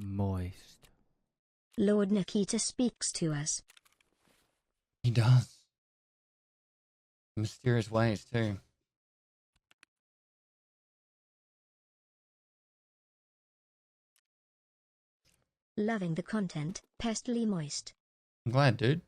Moist. Lord Nikita speaks to us. He does. Mysterious ways, too. Loving the content, pestily moist. I'm glad, dude.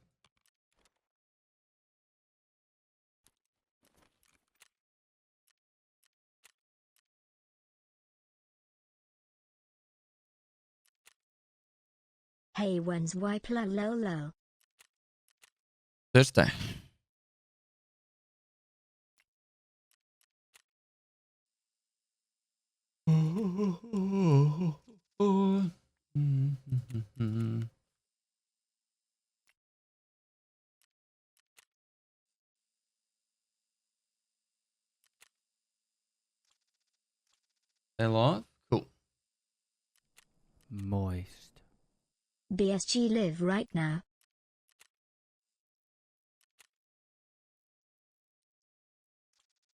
Hey, when's wipe la lo lo? Thursday. They live? Cool. Moist. BSG live right now.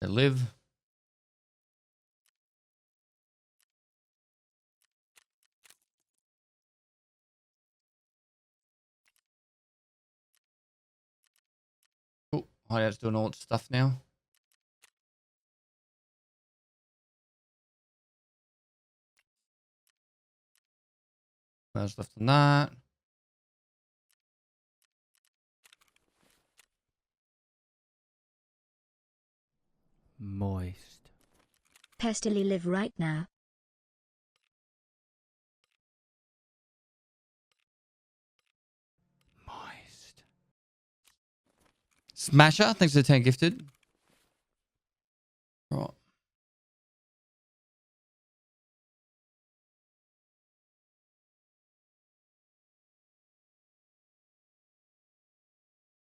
They live. Cool. Hideout's doing all its stuff now. There's left on that. Moist. Pestily live right now. Moist. Smasher, thanks for the 10 gifted. Right.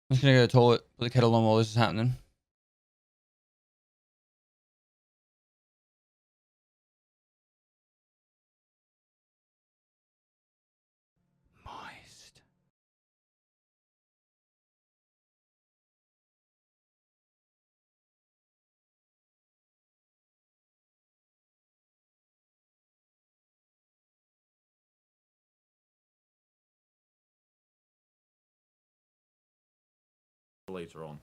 I'm just gonna go to the toilet, put the kettle on while this is happening. Moist. Later on.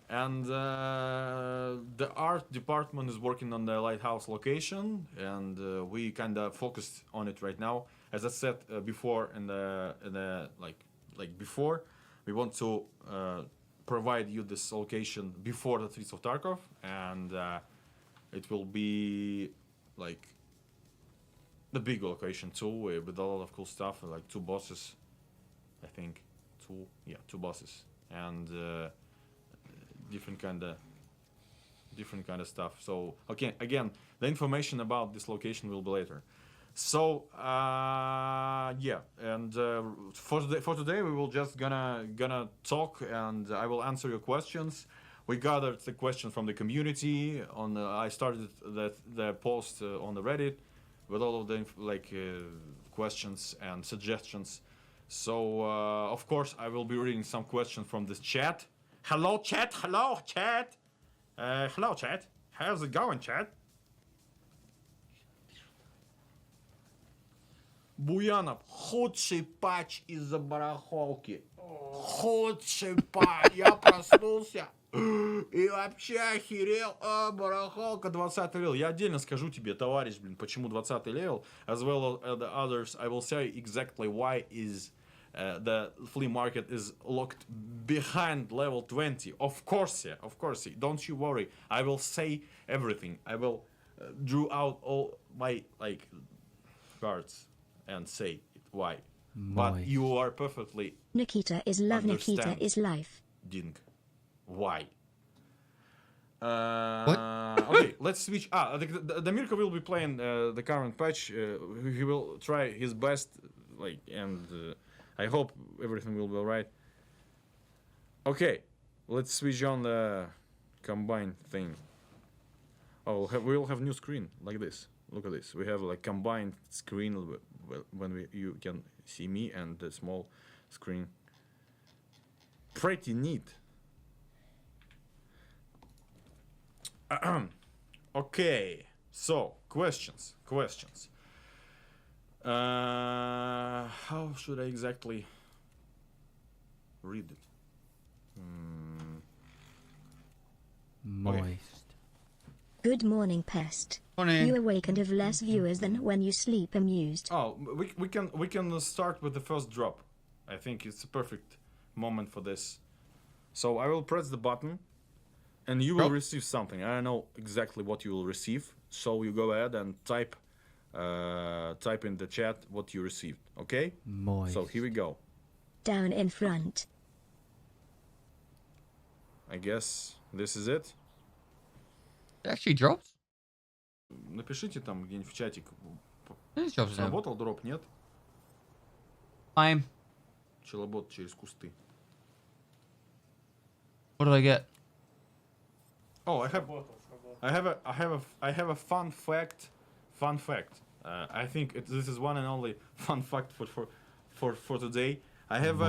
And the art department is working on the lighthouse location, and we kind of focused on it right now. As I said before, in the like before, we want to provide you this location before the Streets of Tarkov, and it will be like the big location too, with a lot of cool stuff, like 2 bosses, I think, 2 bosses, and different kind of stuff. So okay, again, the information about this location will be later. So yeah, and for today we will just gonna talk, and I will answer your questions. We gathered the question from the community. On I started the post on the Reddit with all of the questions and suggestions. So of course I will be reading some questions from this chat. Hello chat, hello chat, hello chat. How's it going, chat? Буянов, худший патч из-за барахолки. Худший патч. Я проснулся и вообще охерел. Барахолка 20 левел. Я отдельно скажу тебе, товарищ, почему 20 левел. As well as the others, I will say exactly why is the flea market is locked behind level 20. Of course, yeah, of course. Don't you worry. I will say everything. I will draw out all my cards and say it why. But you are perfectly Nikita is love, Nikita is life. Why? What? Okay, let's switch. The Mirko will be playing the current patch. He will try his best, and I hope everything will be alright. Okay, let's switch on the combined thing. Oh, we'll have new screen like this. Look at this. We have like combined screen when you can see me and the small screen. Pretty neat. Okay, so questions. How should I exactly read it? Moist. Good morning, Pest. Morning. You awake and have less viewers than when you sleep amused. Oh, we can start with the first drop. I think it's a perfect moment for this. So I will press the button, and you will Drop. receive something. I don't know exactly what you will receive. So you go ahead and type in the chat what you received. Okay? Moist. So here we go. Down in front. I guess this is it. It actually drops? Напишите там где-нибудь в чатик. It drops now. Сработал дроп, нет? Time. Челобот через кусты. What did I get? Oh, I have a fun fact. Fun fact. I think this is one and only fun fact for today. I have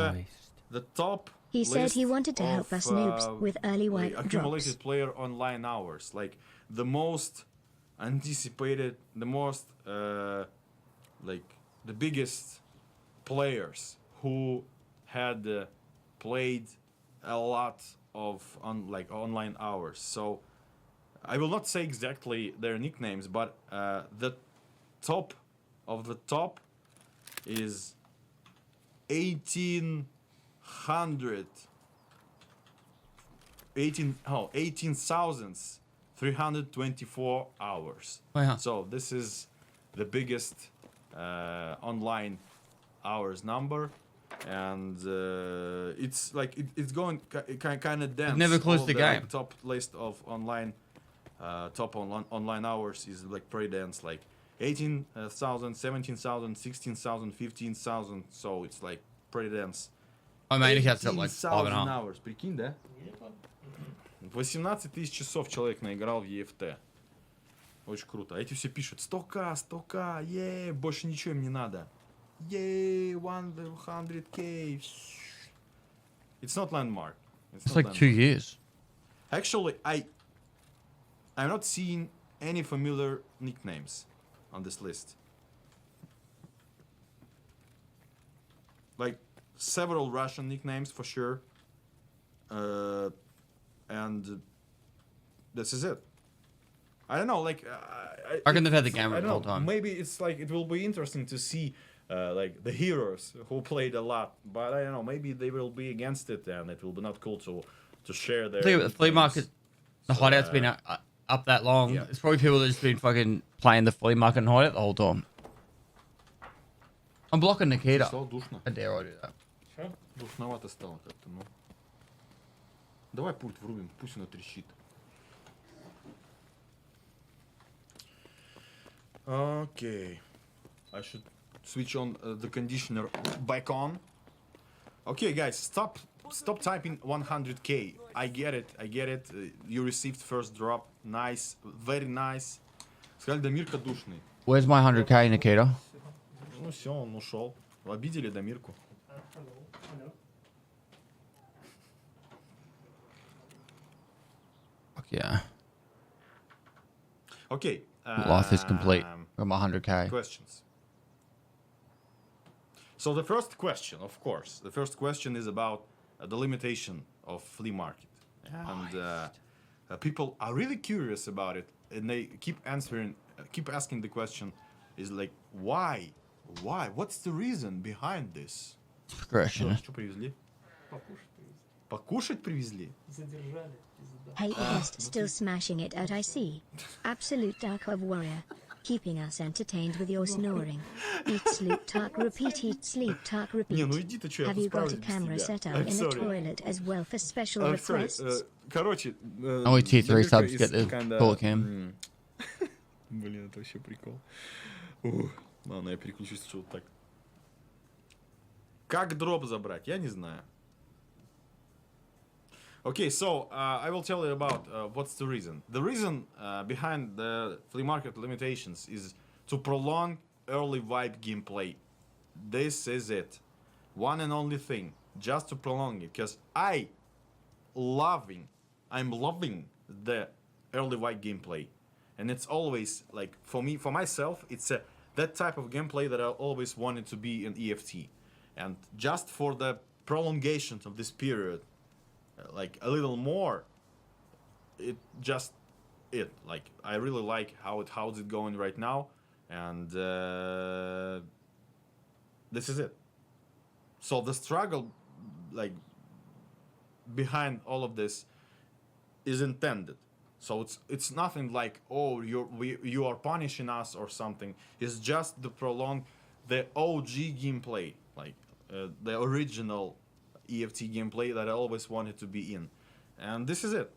the top. He said he list wanted to help of, us noobs with early white accumulated drops. player online hours, like the most anticipated, the most like the biggest players who had played a lot of online hours. So I will not say exactly their nicknames, but the top of the top is 18,324 hours. Oh, yeah. So this is the biggest online hours number, and it's like it's going kind of dense. never closed All the like, game. top list of online online hours is like pretty dense, like 18,000, 17,000, 16,000, 15,000. So it's like pretty dense. My main account's got like 18,000 5.5. hours, прикинь, да? 18 тысяч часов человек наиграл в EFT. Очень круто. А эти все пишут 100к, 100к, больше ничего им не надо. 100k. It's not landmark. It's not like landmark. 2 years. Actually, I'm not seeing any familiar nicknames on this list. Like several Russian nicknames for sure. And this is it. I don't know, like I reckon they've had the game I the don't whole know, time. maybe it's like it will be interesting to see like the heroes who played a lot, but I don't know, maybe they will be against it and it will be not cool to share their I think the flea nicknames. market, the hideout's been up that long. yeah. It's probably people that just been fucking playing the flea market and hideout the whole time. I'm blocking Nikita. Стало душно. How dare I do that? Что? Душновато стало как-то, ну. Давай пульт врубим, пусть оно трещит. Okay. I should switch on the conditioner back on. Okay, guys, stop typing 100k. I get it. You received first drop. Nice, very nice. Сказали, Дамирка душный. Where's my 100k, Nikita? Ну все, он ушел. Обидели Дамирку. Fuck yeah. Okay. Life is complete. Got my 100k. Questions. So the first question, of course, is about the limitation of flea market, and people are really curious about it, and they keep asking the question, is like, why, what's the reason behind this? Progression. Что привезли? Покушать привезли? Задержали. Пизда. Hey, Pest still smashing it at IC. Absolute Tarkov warrior. Keeping us entertained with your snoring. Eat, sleep, talk, repeat, eat, sleep, talk, repeat. Не, ну иди ты, что, я Have you got a справлюсь без camera тебя. set up I'm in the sorry. toilet as well for special I'm sorry. requests? Короче, Only T3 Дамирка subs is get the kinda, full cam. Блин, это вообще прикол. Ух, ладно, я переключусь что-то так. Как дроп забрать? Я не знаю. Okay, so I will tell you about what's the reason. The reason behind the flea market limitations is to prolong early vibe gameplay. This is it. One and only thing. Just to prolong it. Because I'm loving the early vibe gameplay. And it's always, like, for myself, it's a that type of gameplay that I always wanted to be in EFT. And just for the prolongation of this period, like a little more, like I really like how's it going right now, and this is it. So the struggle, like, behind all of this is intended. So it's nothing like, oh, you are punishing us or something. It's just the prolonged, the OG gameplay, like the original EFT gameplay that I always wanted to be in. And this is it.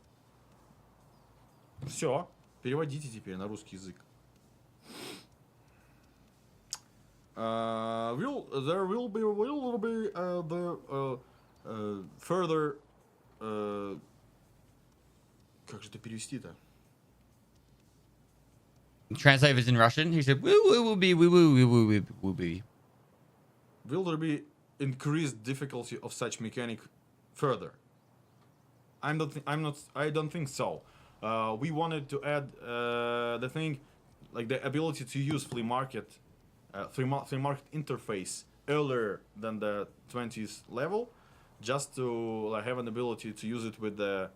Все. Переводите теперь на русский язык. There will be the further. Как же это перевести-то? Translate is in Russian. He said, will be. Will there be increased difficulty of such mechanic further? I don't think so. We wanted to add the thing, like the ability to use flea market interface earlier than the 20th level, just to like, have an ability to use it with the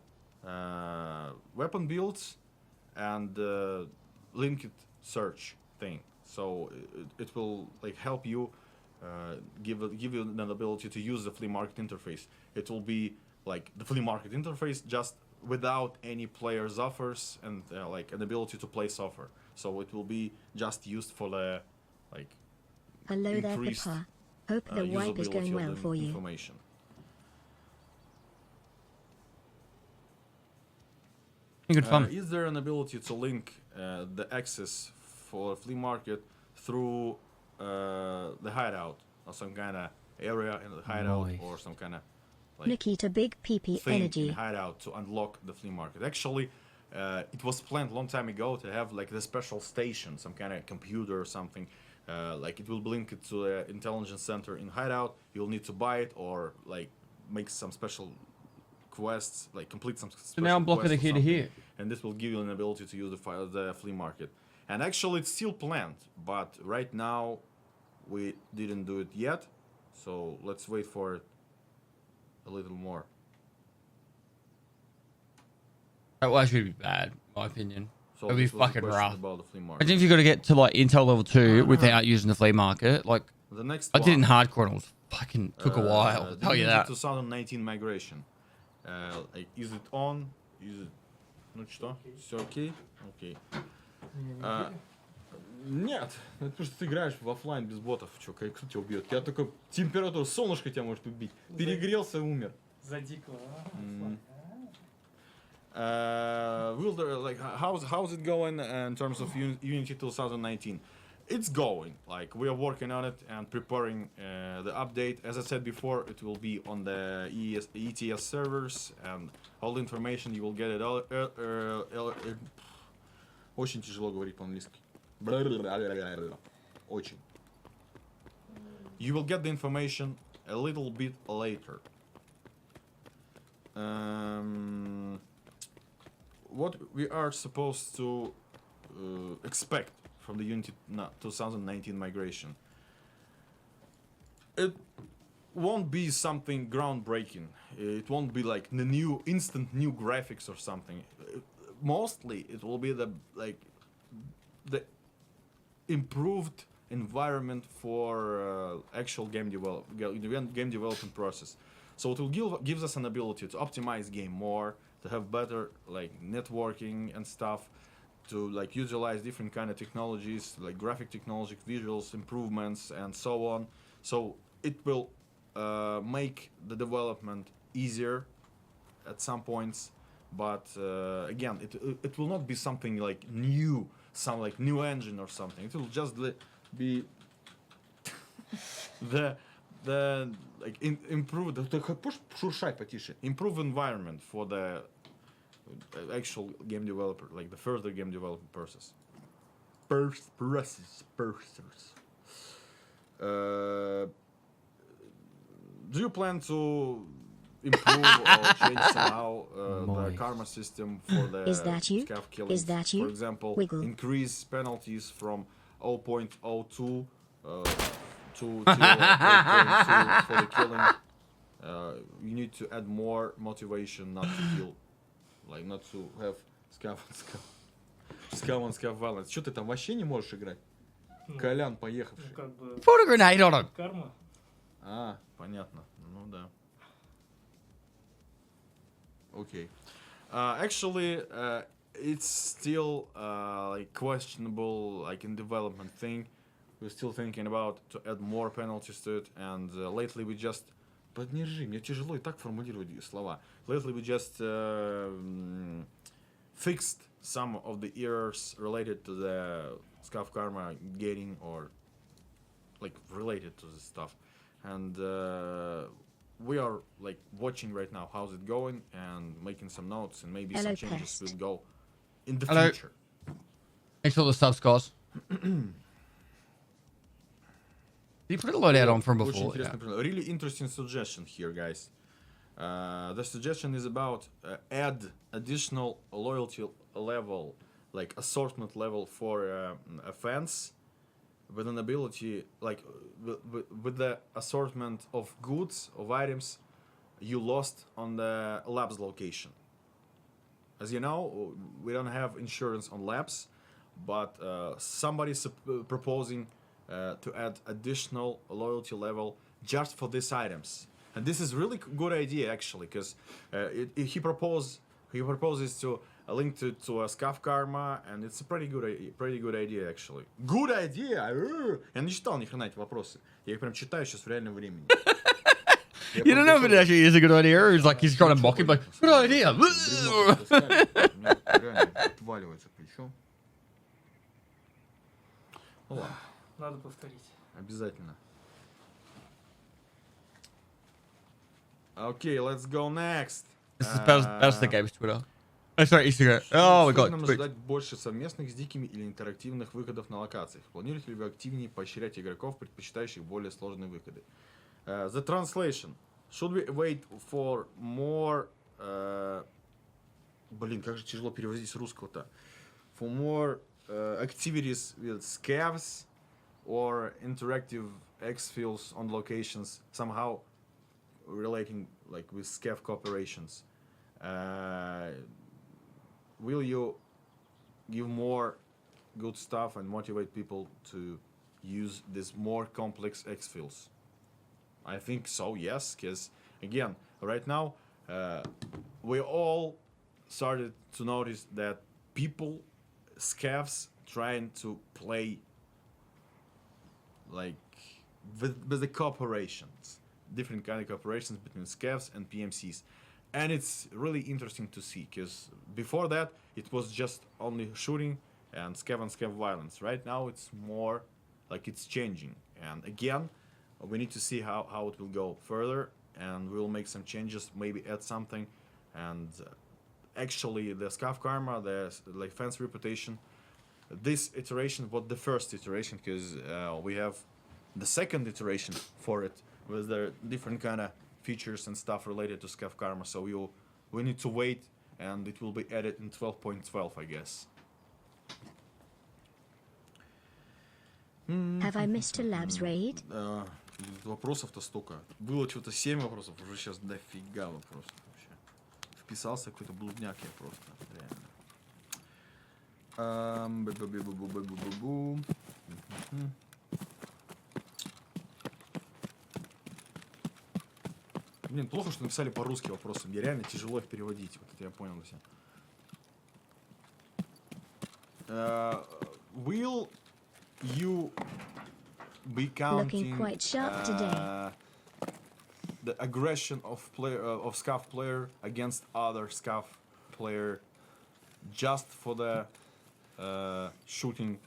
weapon builds and linked search thing. So it will like help you give you an ability to use the flea market interface. It will be like the flea market interface, just without any player's offers and like an ability to place offer. So it will be just used for the like Hello there, increased Papa. Hope the wipe is usability going of well the for you. information. Good fun. Is there an ability to link the access for flea market through the hideout or some kind of area in the hideout Nice. or some kind of like Nikita Big PP thing in Energy. hideout to unlock the flea market? Actually, it was planned a long time ago to have like the special station, some kind of computer or something. Like it will link it to the intelligence center in hideout. You'll need to buy it or like make some special quests, like complete some special So now I'm blocking quests the or here to something, here. and this will give you an ability to use the flea market. And actually, it's still planned, but right now we didn't do it yet. So let's wait for it a little more. That will actually be bad, in my opinion. So It'll be this was the fucking question rough. about the flea market. Imagine if you got to get to like Intel level 2 without using the flea market. Like, The next I did it in one, hardcore and it was fucking took a while. I'll the tell you Unity that. 2019 migration. Like, is it on? Is it... Ну что? Все окей? Окей. Нет, это просто ты играешь в офлайн без ботов. Чё, кто тебя убьет? Я только температура, солнышко тебя может убить. Перегрелся, умер. Задикло. Will there, like, how's it going in terms of Unity 2019? It's going. Like, we are working on it and preparing the update. As I said before, it will be on the ETS servers, and all the information you will get it all. Очень тяжело говорить по-английски. Очень. You will get the information a little bit later. What we are supposed to expect from the Unity 2019 migration? It won't be something groundbreaking. It won't be like the instant new graphics or something. Mostly, it will be the improved environment for actual game development process. So it will gives us an ability to optimize game more, to have better like networking and stuff, to like utilize different kind of technologies like graphic technology, visuals improvements, and so on. So it will make the development easier at some points, but again, it will not be something like new, some like new engine or something. It will just be the like improve environment for the actual game developer, like the further game development process. Do you plan to improve or change somehow the karma system for the Is that you? scav killings? Is that you? For example, Wiggle. increase penalties from 0.02 to 0.2 for the killing. You need to add more motivation not to kill, like not to have scav on scav violence. Что ты там вообще не можешь играть? Колян, поехавший. Как бы Put a grenade on him. карма. А, понятно. Ну да. Okay. Actually, it's still like questionable, like in development thing. We're still thinking about to add more penalties to it, and lately we just. Поднержи, мне тяжело и так формулировать слова. Lately we just fixed some of the errors related to the scav karma getting or like related to this stuff, and we are like watching right now how's it going and making some notes, and maybe Hello, some changes Pest. will go in the Hello. future. Thanks for the sub scores. You put a loadout on from Очень before. Yeah. интересный, really interesting suggestion here, guys. The suggestion is about add additional loyalty level, like assortment level for a fence with an ability, like with the assortment of goods, of items you lost on the labs location. As you know, we don't have insurance on labs, but somebody's proposing to add additional loyalty level just for these items, and this is really good idea actually, because he proposes to link to a scav karma, and it's a pretty good idea actually. Good idea. Я не читал ни хрена эти вопросы. Я их прям читаю сейчас в реальном времени. You don't know if it actually is a good idea, or it's like he's trying to mock him, like, good idea. Реально отваливается плечо. Ну ладно. Надо повторить. Обязательно. Okay, let's go next. This is that's the game's Twitter. Oh, sorry, Instagram. Oh my god. Нам Twitch. ожидать больше совместных с дикими или интерактивных выходов на локациях? Планируете ли вы активнее поощрять игроков, предпочитающих более сложные выходы? The translation. Should we wait for more... Блин, как же тяжело переводить с русского-то. For more activities with scavs or interactive exfils on locations, somehow relating like with scav cooperations. Will you give more good stuff and motivate people to use these more complex exfils? I think so, yes, because again, right now, we all started to notice that people, scavs, trying to play like with the cooperations, different kind of cooperations between scavs and PMCs, and it's really interesting to see, because before that it was just only shooting and scav violence. Right now it's more like it's changing, and again we need to see how it will go further, and we'll make some changes, maybe add something. And actually the scav karma, the like fence reputation, this iteration was the first iteration, because we have the second iteration for it with the different kind of features and stuff related to scav karma, so we need to wait, and it will be added in 12.12, I guess. Have I missed a labs raid? Вопросов-то столько. Было что-то 7 вопросов, уже сейчас дофига вопросов вообще. Вписался какой-то блудняк я просто, реально. Блин, плохо, что написали по-русски вопросы. Мне реально тяжело их переводить. Вот это я понял все. Will you be counting quite sharp today. the aggression of scav player against other scav player just for the shooting?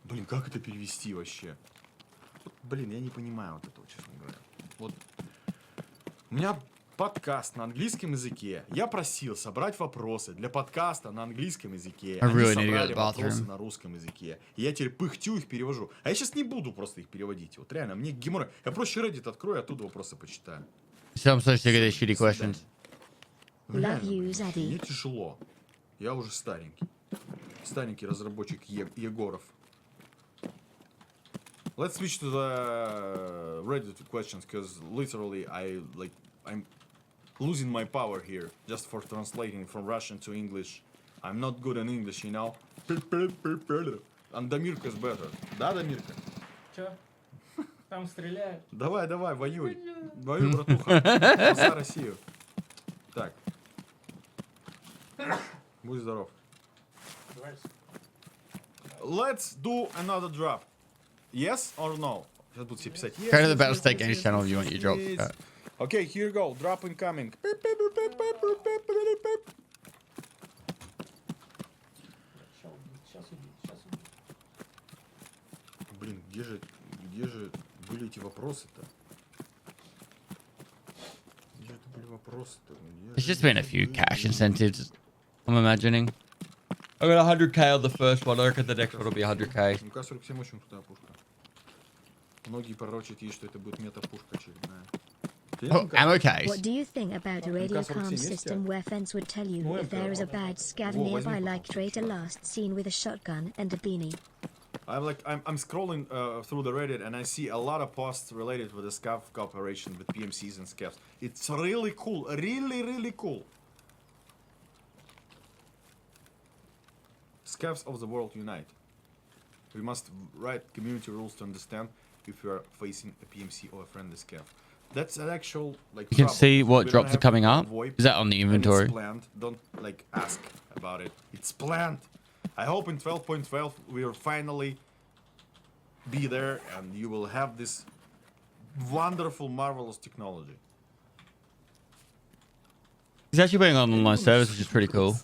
Блин, как это перевести вообще? Блин, я не понимаю вот этого, честно говоря. Вот у меня подкаст на английском языке. Я просил собрать вопросы для подкаста на английском языке. Они собрали вопросы на русском языке. И я теперь пыхтю их перевожу. А я сейчас не буду просто их переводить. Вот реально, мне геморрой. Я проще Reddit открою, оттуда вопросы почитаю. I'm so sick of these shitty questions. Love you, Zaddy. Мне тяжело. Я уже старенький. Старенький разработчик Егоров. Let's switch to the Reddit questions, because literally I'm losing my power here just for translating from Russian to English. I'm not good in English, you know. And Дамирка is better. Да, Дамирка? Чё? Там стреляют. Давай, воюй. Воюй, братуха. Спасай Россию. Так. Будь здоров. Let's do another drop. Yes or no? Сейчас будут все писать. Yes, Go to the yes, Battlestate yes, Games yes, channel yes, if you want your drops. yes. Okay, here you go. Drop incoming. Сейчас убить. Блин, где же были эти вопросы-то? Где же были вопросы-то? There's just been a few cash incentives, I'm imagining. I got 100k on the first one. I reckon the next one will be 100k. МК-47 очень крутая пушка. Многие пророчат ей, что это будет мета-пушка очередная. Oh, ammo case. What do you think about a radio comm system where fence would tell you if there is a bad scav nearby, like Traitor last seen with a shotgun and a beanie? I'm scrolling through the Reddit and I see a lot of posts related with the scav cooperation with PMCs and scavs. It's really cool, really cool. Scavs of the world unite. We must write community rules to understand if you are facing a PMC or a friendly scav. That's an actual like. You can trouble. see what We don't drops are have coming up. VoIP, Is that on the and inventory? It's planned. Don't like ask about it. It's planned. I hope in 12.12 we will finally be there and you will have this wonderful, marvelous technology. It's actually being on online service, which is pretty cool.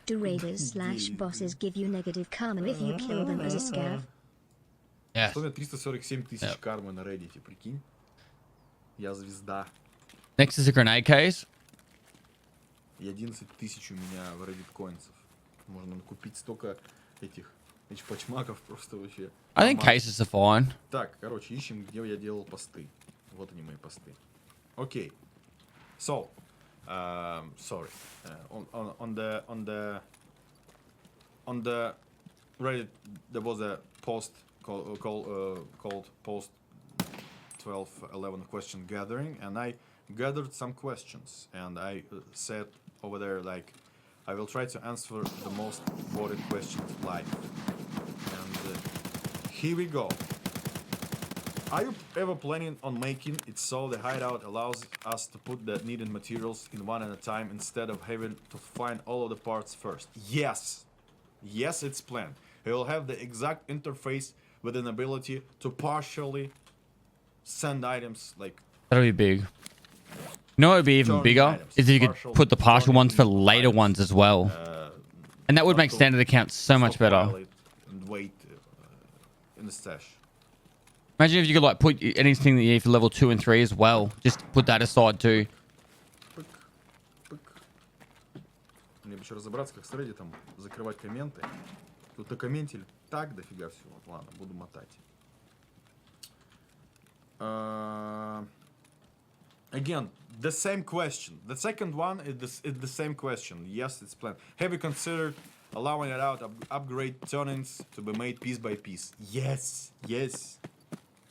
Do raiders/bosses give you negative karma if you kill them as a scav? Yes. Что у меня 347 тысяч кармы на Reddit, прикинь? Я звезда. Next is a grenade case. И 11 тысяч у меня в Reddit коинсов. Можно купить столько этих пачмаков просто вообще. I think cases are fine. Так, короче, ищем, где я делал посты. Вот они мои посты. Окей. So, sorry. On the Reddit there was a post called post 1211 question gathering, and I gathered some questions, and I said over there like I will try to answer the most voted questions live. And here we go. Are you ever planning on making it so the hideout allows us to put the needed materials in one at a time instead of having to find all of the parts first? Yes. Yes, it's planned. It will have the exact interface with an ability to partially send items like That'll be big. You know what would be even turn bigger? items, Is if you could put the partial turning ones for into later items, ones as well. And that would make to standard accounts so much better. stockpile it and wait in the stash. Imagine if you could like put anything that you need for level 2 and 3 as well. Just put that aside too. Пык, пык. Мне бы еще разобраться, как с Reddit'ом закрывать комменты. Тут накомментили так дофига всего. Вот, ладно, буду мотать. Again, the same question. The second one is the same question. Yes, it's planned. Have you considered allowing it out upgrade turn-ins to be made piece by piece? Yes, yes.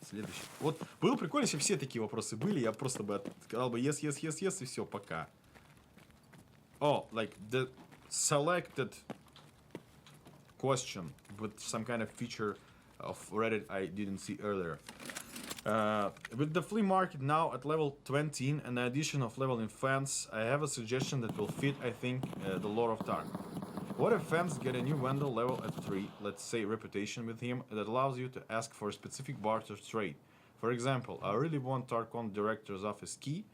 Следующий. Вот было прикольно, если все такие вопросы были, я просто бы сказал бы yes, yes, yes, yes, и все, пока. Oh, like the selected question with some kind of feature of Reddit I didn't see earlier. With the flea market now at level 20 and the addition of level in fans, I have a suggestion that will fit, I think, the lore of Tark. What if fans get a new vendor level at 3, let's say reputation with him, that allows you to ask for a specific barter trade? For example, I really want Tarkon director's office key,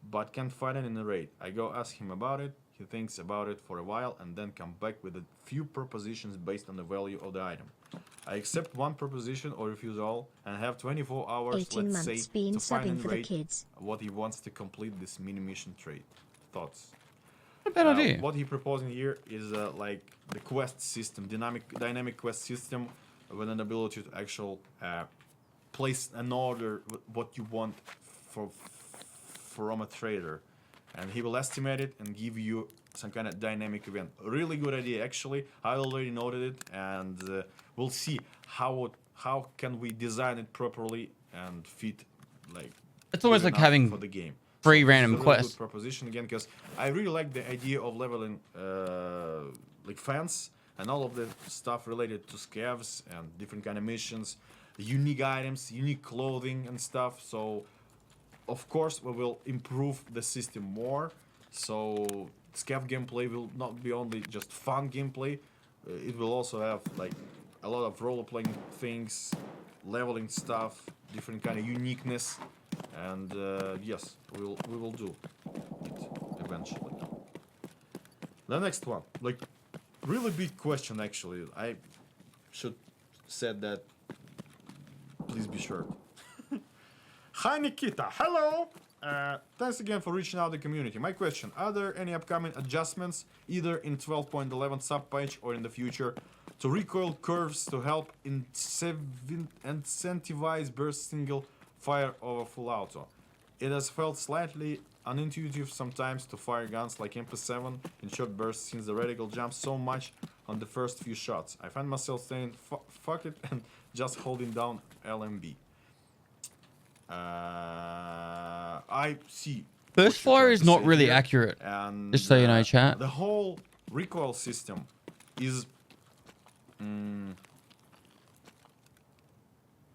but can't find it in the raid. I go ask him about it, he thinks about it for a while and then come back with a few propositions based on the value of the item. I accept one proposition or refuse all and have 24 hours, 18 let's say, months been to find subbing and for the rate kids. what he wants to complete this mini mission trade. Thoughts? Not a bad idea. What he proposing here is like the quest system, dynamic quest system with an ability to actual place an order what you want from a trader, and he will estimate it and give you some kind of dynamic event. Really good idea, actually. I already noted it, and we'll see how how can we design it properly and fit like It's almost good like enough having for the game. free So this random is a really quests. good proposition again, because I really like the idea of leveling like fans and all of the stuff related to scavs and different kind of missions, unique items, unique clothing and stuff. So of course we will improve the system more. So scav gameplay will not be only just fun gameplay. It will also have like a lot of role-playing things, leveling stuff, different kind of uniqueness, and yes, we will do it eventually. The next one, like really big question actually. I should said that. Please be sure. Hi Nikita, hello. Thanks again for reaching out to the community. My question: are there any upcoming adjustments, either in 12.11 subpatch or in the future, to recoil curves to help incentivize burst single fire over full auto? It has felt slightly unintuitive sometimes to fire guns like MP7 in short bursts since the reticle jumps so much on the first few shots. I find myself saying fuck it and just holding down LMB. I see. Burst fire is not really accurate. And Just so you know, chat. the whole recoil system is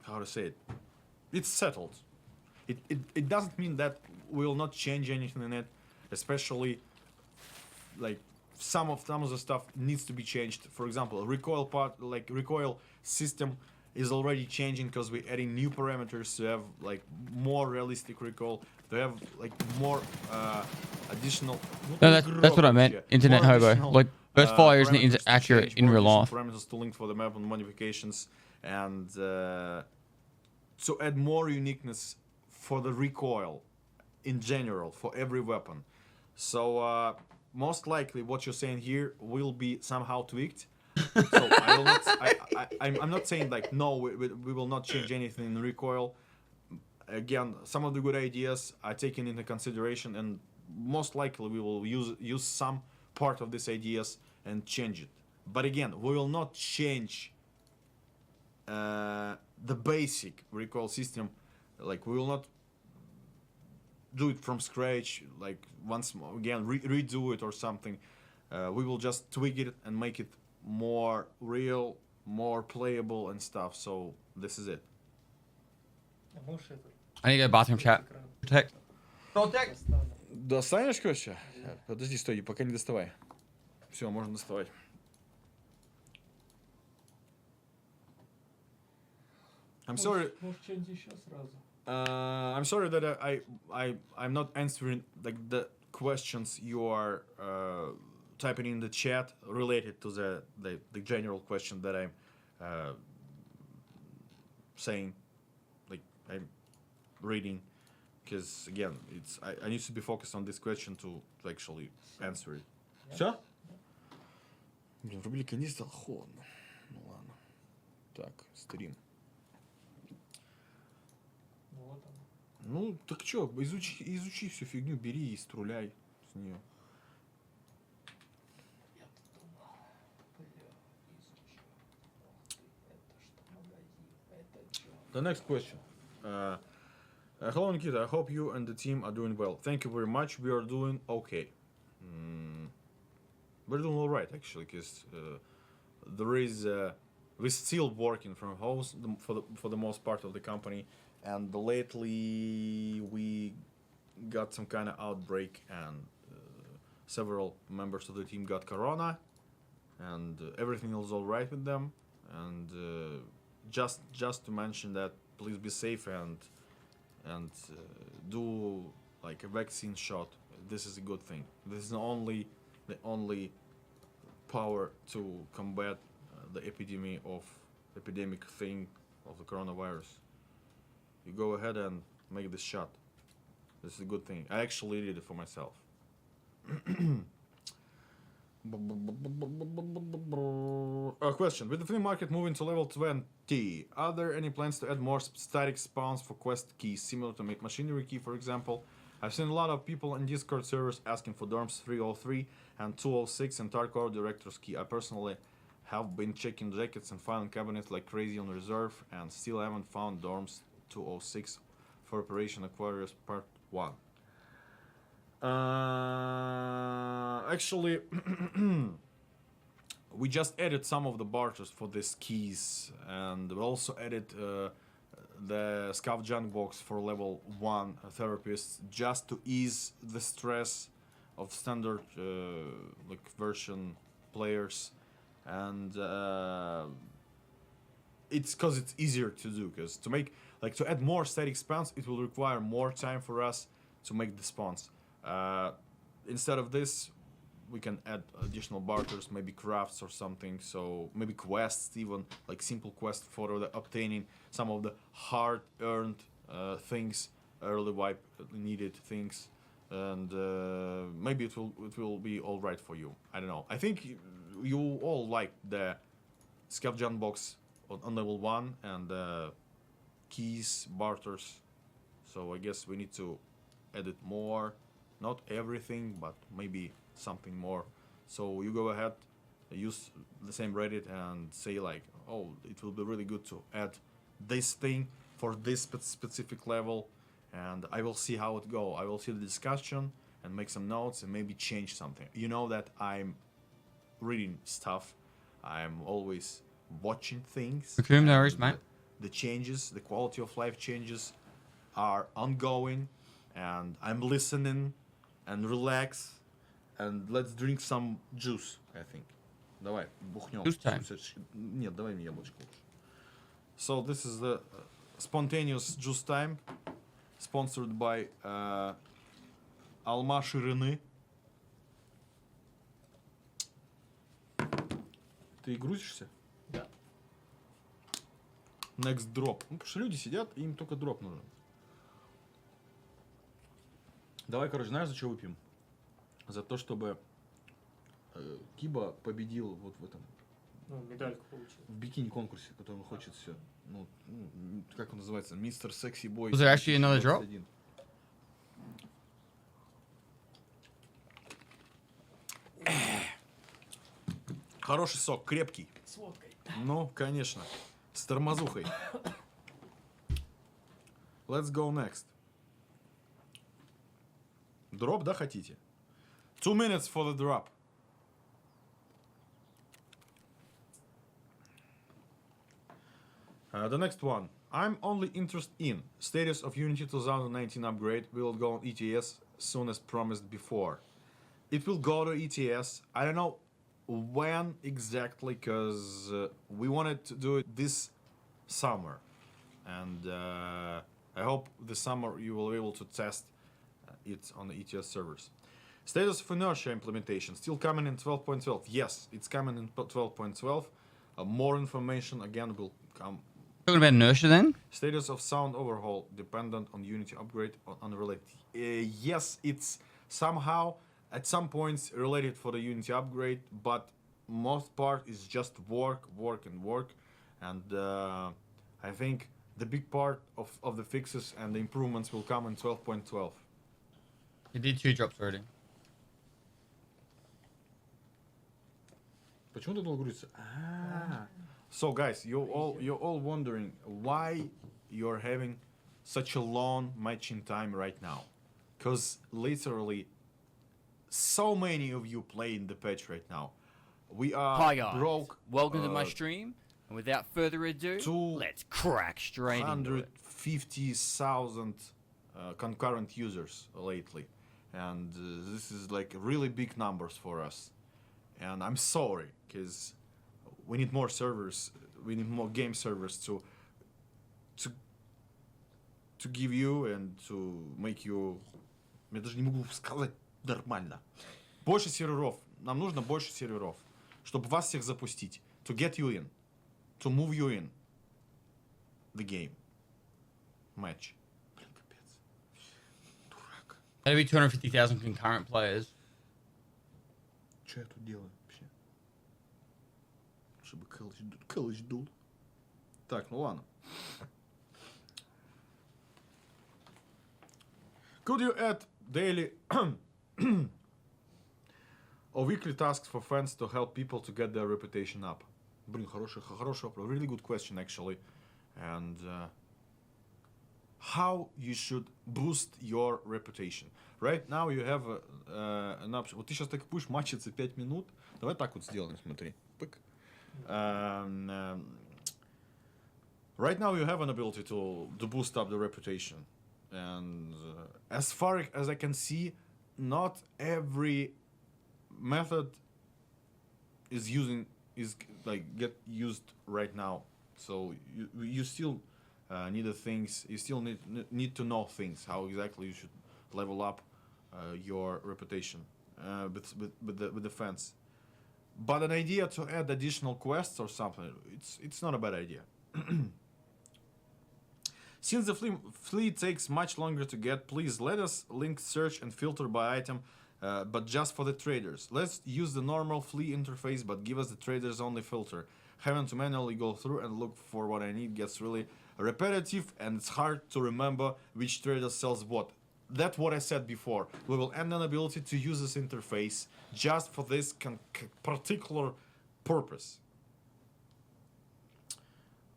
how to say it? It's settled. It doesn't mean that we will not change anything in it, especially like some of the stuff needs to be changed. For example, recoil part, like recoil system is already changing because we're adding new parameters to have like more realistic recoil, to have like more additional. No, that's what I meant. Internet More hobo. additional, Like burst fire isn't parameters to accurate change, in more real additional life. parameters to link for the map and modifications, and to add more uniqueness for the recoil in general for every weapon. So most likely what you're saying here will be somehow tweaked. So I will not, I'm not saying like no, we will not change anything in recoil. Again, some of the good ideas are taken into consideration, and most likely we will use some part of these ideas and change it. But again, we will not change the basic recoil system. Like we will not do it from scratch. Like once more, again, redo it or something. We will just tweak it and make it more real, more playable and stuff. So this is it. I need to go bathroom chat. Protect. Protect. Достанешь, короче? Подожди, стой, пока не доставай. Все, можно доставать. I'm sorry. I'm sorry that I'm not answering like the questions you are typing in the chat related to the general question that I'm saying, like I'm reading, because again I need to be focused on this question to actually answer it. Все? Блин, врубили конец, стало холодно. Ну ладно. Так, стрим. Ну, так чё, изучи всю фигню, бери и струляй с нее. The next question. Hello Nikita, I hope you and the team are doing well. Thank you very much, we are doing okay. We're doing alright actually, because there is we're still working from home for the most part of the company. And lately we got some kind of outbreak, and several members of the team got corona, and everything is all right with them. And just to mention that, please be safe and do like a vaccine shot. This is a good thing. This is the only power to combat the epidemic thing of the coronavirus. You go ahead and make this shot. This is a good thing. I actually did it for myself. A question. With the flea market moving to level 20, are there any plans to add more static spawns for quest keys, similar to machinery key, for example? I've seen a lot of people in Discord servers asking for Dorms 303 and 206 and Tarkov Director's key. I personally Have been checking jackets and filing cabinets like crazy on reserve, and still haven't found dorms 206 for Operation Aquarius Part 1. Actually, we just added some of the barters for these keys, and we also added the scuff junk box for level 1 therapists, just to ease the stress of standard like version players. And it's because it's easier to do, because to make like to add more static spawns, it will require more time for us to make the spawns. Instead of this, we can add additional barters, maybe crafts or something, so maybe quests, even like simple quests for the obtaining some of the hard-earned things, early wipe needed things, and maybe it will be all right for you. I don't know. I think you all like the scuff junk box on level 1 and keys, barters, so I guess we need to edit more. Not everything, but maybe something more. So you go ahead, use the same Reddit and say like, oh, it will be really good to add this thing for this specific level, and I will see how it go. I will see the discussion and make some notes and maybe change something. You know that I'm reading stuff. I'm always watching things. Okay, no worries, mate. The changes, the quality of life changes are ongoing, and I'm listening and relax, and let's drink some juice, I think. Давай, бухнем. Juice time. Нет, давай мне яблочко лучше. So this is the spontaneous juice time, sponsored by Alma Ширины. Ты грузишься? Да. Next drop. Ну, потому что люди сидят, и им только дроп нужен. Давай, короче, знаешь, за что выпьем? За то, чтобы Киба победил вот в этом. Ну, медальку получил. В бикини-конкурсе, который он хочет все. Ну, как он называется? Мистер Секси Бой. Was there actually another drop? Хороший сок, крепкий. С водкой. Ну, конечно. С тормозухой. Let's go next. Дроп, да, хотите? 2 minutes for the drop. The next one. I'm only interested in status of Unity 2019 upgrade. Will go on ETS soon as promised before. It will go to ETS. I don't know when exactly, because we wanted to do it this summer, and I hope this summer you will be able to test it on the ETS servers. Status of inertia implementation still coming in 12.12. Yes, it's coming in 12.12. More information again will come. Talking about inertia then? Status of sound overhaul dependent on Unity upgrade or unrelated. Yes, it's somehow at some points related for the Unity upgrade, but most part is just work. And I think the big part of the fixes and the improvements will come in 12.12. You did 2 drops already. Почему ты долго грузится? So guys, you're all wondering why you're having such a long matching time right now. Because literally so many of you play in the patch right now. We are Hi guys, broke. welcome to my stream, and without further ado, let's crack straight into it. 150,000 concurrent users lately, and this is like really big numbers for us. And I'm sorry, because we need more servers, we need more game servers to give you and to make you... Я даже не могу сказать нормально. Больше серверов. Нам нужно больше серверов, чтобы вас всех запустить. To get you in. To move you in. The game. Match. Блин, капец. Дурак. That'd be 250,000 concurrent players. Что я тут делаю вообще? Чтобы Кэлыч дул. Так, ну ладно. Could you add daily or weekly tasks for fans to help people to get their reputation up? Блин, хороший вопрос. Really good question, actually. And how you should boost your reputation. Right now you have an option. Вот ты сейчас так будешь мачиться 5 минут. Давай так вот сделаем, смотри. Пык. Right now you have an ability to boost up the reputation. And as far as I can see, not every method is get used right now. So you still need the things. You still need to know things. How exactly you should level up your reputation with the fans. But an idea to add additional quests or something, it's not a bad idea. Since the flea takes much longer to get, please let us link search and filter by item, but just for the traders. Let's use the normal flea interface, but give us the traders only filter. Having to manually go through and look for what I need gets really repetitive, and it's hard to remember which trader sells what. That's what I said before. We will add an ability to use this interface just for this particular purpose.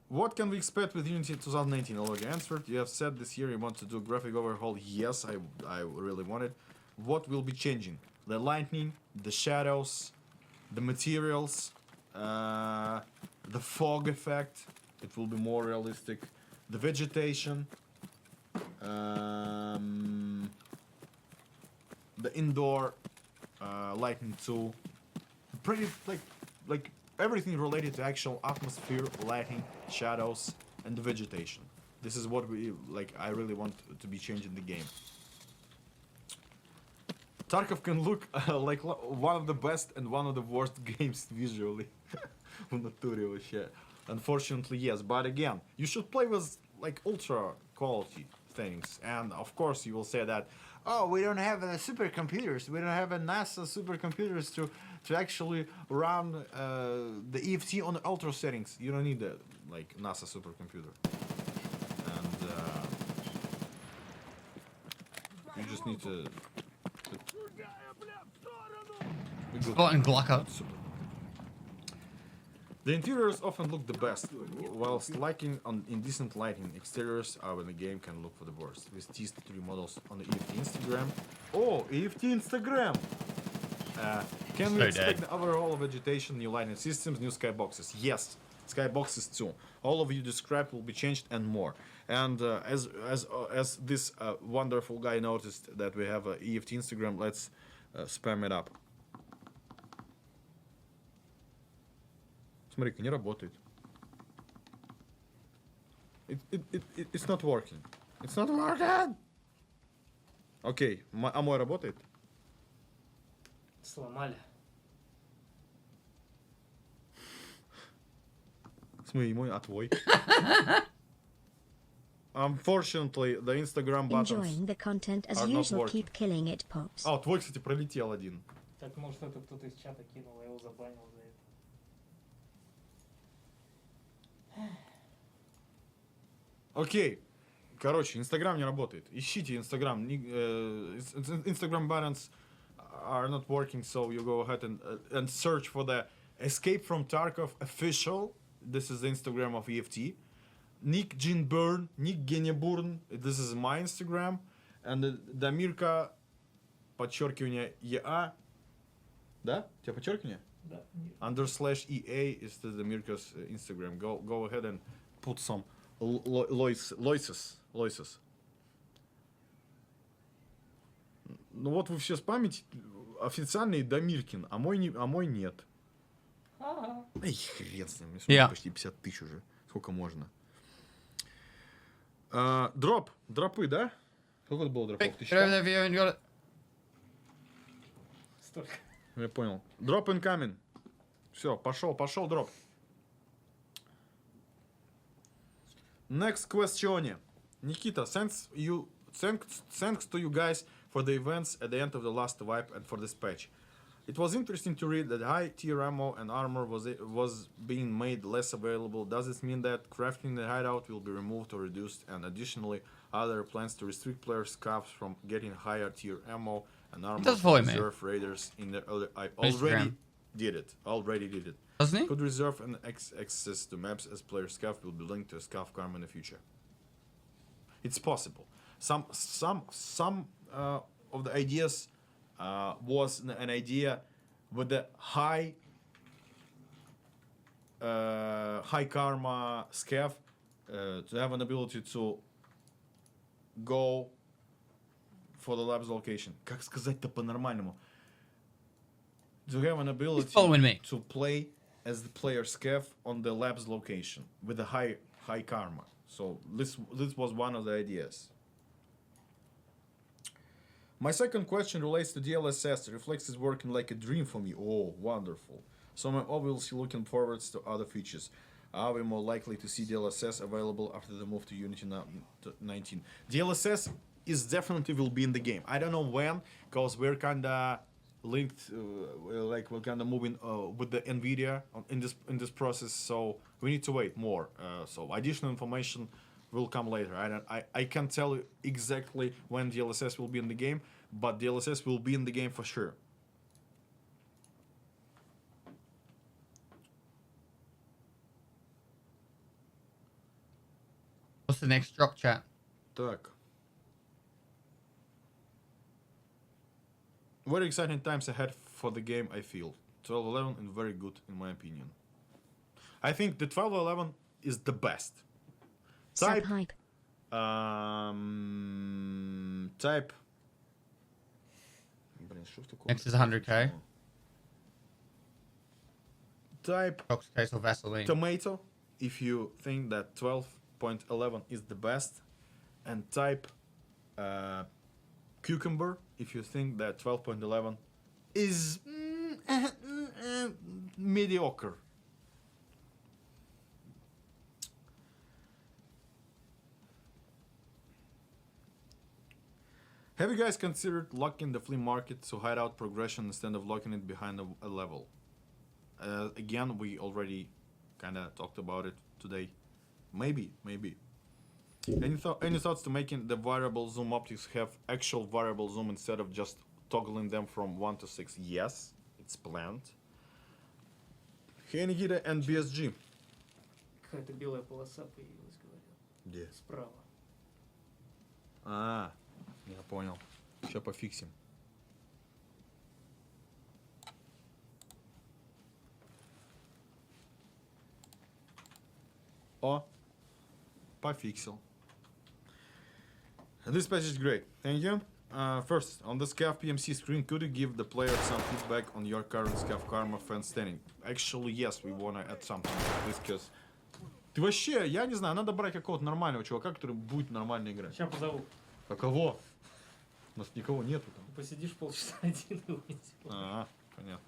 What can we expect with Unity 2019? Already answered. You have said this year you want to do graphic overhaul. Yes, I really want it. What will be changing? The lightning, the shadows, the materials, the fog effect. It will be more realistic. The vegetation, the indoor lighting too. Pretty like everything related to actual atmosphere, lighting, shadows, and the vegetation. This is what I really want to be changed in the game. Tarkov can look like one of the best and one of the worst games visually. В натуре вообще. Unfortunately, yes. But again, you should play with like ultra quality things. And of course, you will say that, oh, we don't have supercomputers. We don't have a NASA supercomputers to actually run the EFT on the ultra settings. You don't need a NASA supercomputer. And you just need to. Button Glocker. Super. The interiors often look the best, whilst lacking on indecent lighting. Exteriors are when the game can look for the worst. With these 3 models on the EFT Instagram. Oh, EFT Instagram! Can we expect the overall vegetation, new lighting systems, new skyboxes? Yes, skyboxes too. All of you described will be changed and more. And as this wonderful guy noticed that we have a EFT Instagram, let's spam it up. Смотри-ка, не работает. It's not working. It's not working! Окей, а мой работает? Сломали. Смотри, мой, а твой? Unfortunately, the Instagram buttons Enjoying the content as are not usual. working. Keep killing it, pops. А, твой, кстати, пролетел один. Так может это кто-то из чата кинул, я его забанил за это. Окей. Короче, Инстаграм не работает. Ищите Инстаграм. Instagram buttons are not working, so you go ahead and search for the Escape from Tarkov official. This is the Instagram of EFT. Nick Jean Byrne, Nick Geneburn. This is my Instagram. And Damirka, подчеркивание EA. Да? У тебя подчеркивание? Да. _EA is the Damirka's Instagram. Go ahead and put some loises. Ну вот вы все спамите официальный Дамиркин, а мой нет. Ага. Эй, хрен с ним, почти 50 тысяч уже. Сколько можно? Дропы, да? Сколько это было дропов? Столько. Я понял. Drop incoming. Все, пошел дроп. Next question. Nikita, thanks to you guys for the events at the end of the last wipe and for this patch. It was interesting to read that high tier ammo and armor was being made less available. Does this mean that crafting the hideout will be removed or reduced? And additionally, are there plans to restrict players' scavs from getting higher tier ammo and armor from reserve raiders in the I already did it. Doesn't he? Could reserve an access to maps as player scav will be linked to a scav karma in the future. It's possible. Some of the ideas was an idea with the high karma scav to have an ability to go for the lab's location. Как сказать-то по-нормальному? To have an ability following me. to play as the player scav on the lab's location with a high karma. So this was one of the ideas. My second question relates to DLSS. Reflex is working like a dream for me. Oh, wonderful. So I'm obviously looking forward to other features. Are we more likely to see DLSS available after the move to Unity 19? DLSS is definitely will be in the game. I don't know when, because we're kinda linked, like we're kinda moving with the NVIDIA in this process. So we need to wait more. So additional information will come later. I can't tell you exactly when DLSS will be in the game, but DLSS will be in the game for sure. What's the next drop, chat? Так. Very exciting times ahead for the game, I feel. 12.11 is very good, in my opinion. I think the 12.11 is the best. Type. Subhype. Type. Next is 100k. Type Cox case or Vaseline. tomato if you think that 12.11 is the best, and type cucumber if you think that 12.11 is mediocre. Have you guys considered locking the flea market to hide out progression instead of locking it behind a level? Again, we already kind of talked about it today. Maybe. Any thoughts to making the variable zoom optics have actual variable zoom instead of just toggling them from 1 to 6? Yes, it's planned. Hey, Nikita and BSG. Какая-то белая полоса появилась, говорят. Где? Справа. Я понял. Сейчас пофиксим. О, пофиксил. This patch is great. Thank you. First, on the SCAF PMC screen, could you give the player some feedback on your current SCAF Karma fan standing? Actually, yes, we wanna add something to this, because... Ты вообще, я не знаю, надо брать какого-то нормального чувака, который будет нормально играть. Сейчас позову. А кого? У нас никого нету там. Посидишь полчаса один и выйдешь. Понятно.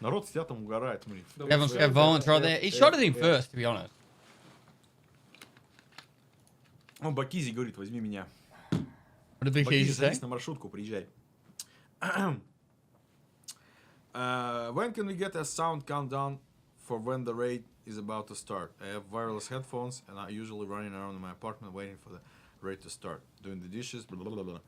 Народ сидят там угорает, смотри. Everyone's got violence right there. He shot at him first, to be honest. Он Бакизи говорит, возьми меня. What did the Бакизи, keys say? садись на маршрутку, приезжай. When can we get a sound countdown for when the raid is about to start? I have wireless headphones and I'm usually running around in my apartment waiting for the raid to start. Doing the dishes, blah, blah, blah, blah.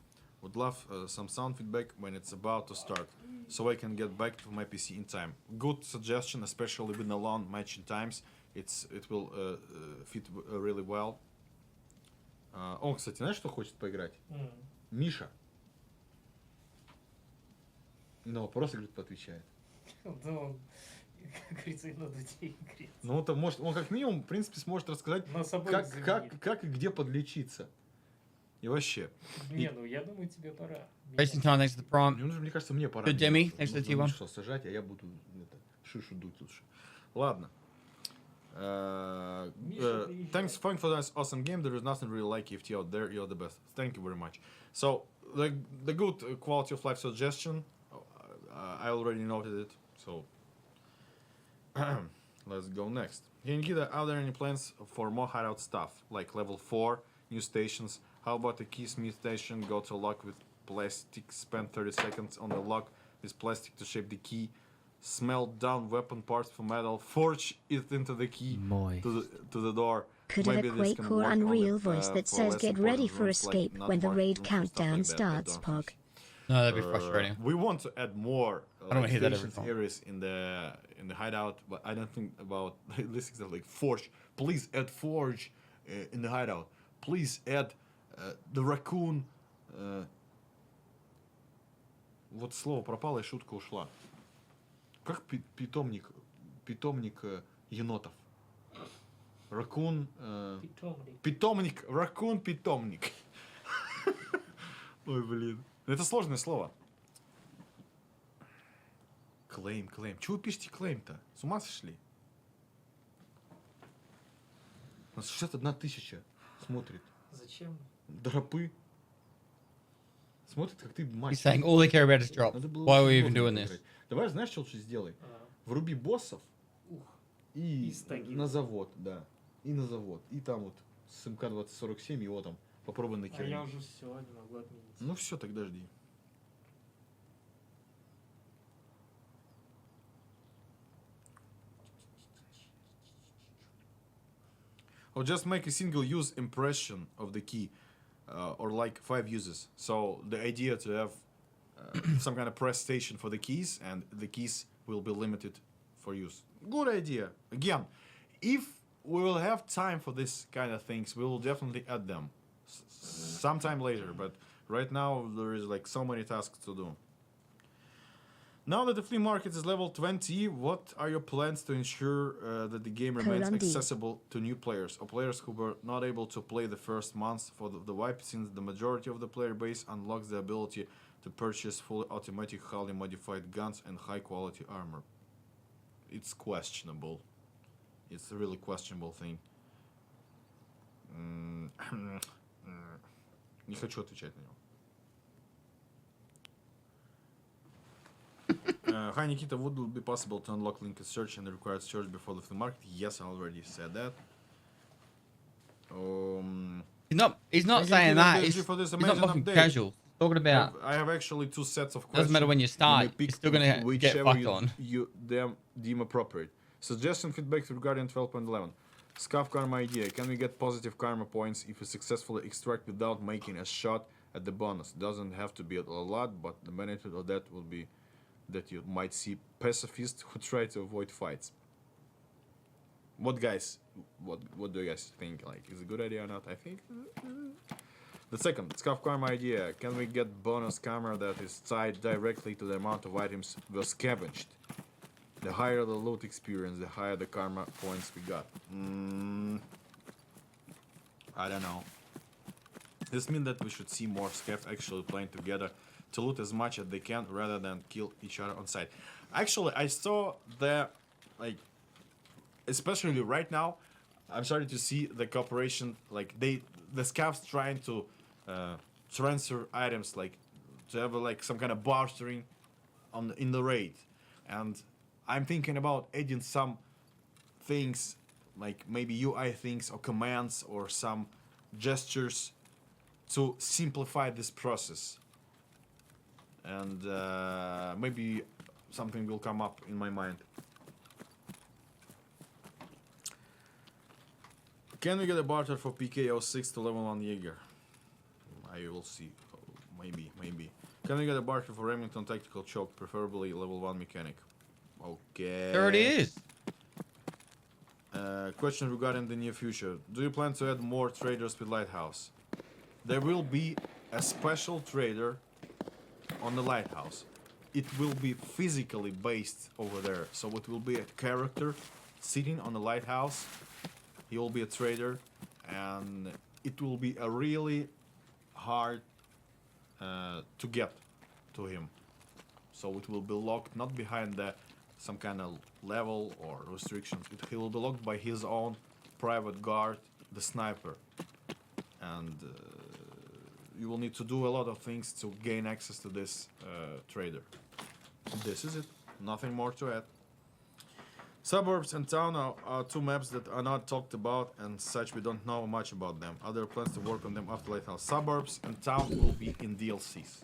Would love some sound feedback when it's about to start, so I can get back to my PC in time. Good suggestion, especially with the long matching times. It will fit really well. Он, кстати, знаешь, что хочет поиграть? Миша. На вопросы, говорит, поотвечает. Да он, как говорится, и на дуде играет. Ну, это может, он как минимум, в принципе, сможет рассказать, как и где подлечиться. И вообще. Не, ну я думаю, тебе пора. Wasting time, thanks to the prime. Мне кажется, мне пора. Good Demi, thanks to the T1. Что, сажать, а я буду шишу дуть лучше. Ладно. Thanks for this awesome game. There is nothing really like EFT out there. You're the best. Thank you very much. So, the good quality of life suggestion, I already noted it. So, let's go next. Nikita, are there any plans for more hideout stuff, like level 4, new stations? How about the keysmith station? Go to lock with plastic, spend 30 seconds on the lock with plastic to shape the key, smelt down weapon parts for metal, forge it into the key to the door. Could have a Quake or Unreal voice that says get ready for escape when the raid countdown starts, Pog. No, that'd be frustrating. We want to add more I don't wanna hear that every stations time. areas in the hideout, but I don't think about this is like Forge. Please add Forge in the hideout. Please add the raccoon. Вот слово пропало и шутка ушла. Как питомник енотов? Ракун. Питомник. Питомник. Ракун питомник. Ой, блин. Это сложное слово. Клейм. Чего вы пишете клейм-то? С ума сошли? У нас 61 тысяча смотрит. Зачем? Дропы. Смотрит, как ты He's матч. saying all they care about is drop. Надо было Why are we лучше even doing играть. this? Давай, знаешь, что лучше сделай? А, Вруби боссов ух. и И стаги. на завод, да. И на завод. И там вот с МК-2047 его там попробуй А накернить. я уже все, не могу отменить. Ну все, тогда жди. Or just make a single use impression of the key, or like 5 uses. So the idea to have some kind of press station for the keys, and the keys will be limited for use. Good idea. Again, if we will have time for this kind of things, we will definitely add them sometime later. But right now there is like so many tasks to do. Now that the flea market is level 20, what are your plans to ensure that the game remains Colon D. accessible to new players or players who were not able to play the first months for the wipe, since the majority of the player base unlocks the ability to purchase fully automatic, highly modified guns and high quality armor? It's questionable. It's a really questionable thing. Не хочу отвечать на него. Hi Nikita, would it be possible to unlock linked search and the required search before the flea market? Yes, I already said that. He's not Thank saying you, that. DSG, He's for this not amazing mocking update. casual. Talking about. I have actually 2 sets of questions. Doesn't matter when you You start. may pick You're still gonna get whichever fucked you, on. you deem appropriate. Suggestion feedback regarding 12.11. Scuff karma idea. Can we get positive karma points if we successfully extract without making a shot at the bonus? Doesn't have to be a lot, but the benefit of that will be that you might see pacifists who try to avoid fights. What do you guys think? Like, is it a good idea or not? I think. The second, Scuff karma idea. Can we get bonus karma that is tied directly to the amount of items were scavenged? The higher the loot experience, the higher the karma points we got. I don't know. This means that we should see more scavs actually playing together to loot as much as they can rather than kill each other on sight. Actually, I saw the, like, especially right now, I'm starting to see the cooperation, like the scavs trying to transfer items, like to have like some kind of bartering in the raid, and I'm thinking about adding some things, like maybe UI things or commands or some gestures to simplify this process. And maybe something will come up in my mind. Can we get a barter for PK06 to level 1 Jaeger? I will see. Maybe. Can we get a barter for Remington Tactical Choke, preferably level 1 mechanic? Okay. There it is. Question regarding the near future. Do you plan to add more traders with Lighthouse? There will be a special trader on the Lighthouse. It will be physically based over there. So it will be a character sitting on the Lighthouse. He will be a trader, and it will be a really hard to get to him. So it will be locked not behind some kind of level or restrictions. He will be locked by his own private guard, the sniper. And you will need to do a lot of things to gain access to this trader. This is it. Nothing more to add. Suburbs and town are 2 maps that are not talked about, and such we don't know much about them. Are there plans to work on them after Lighthouse? Suburbs and town will be in DLCs.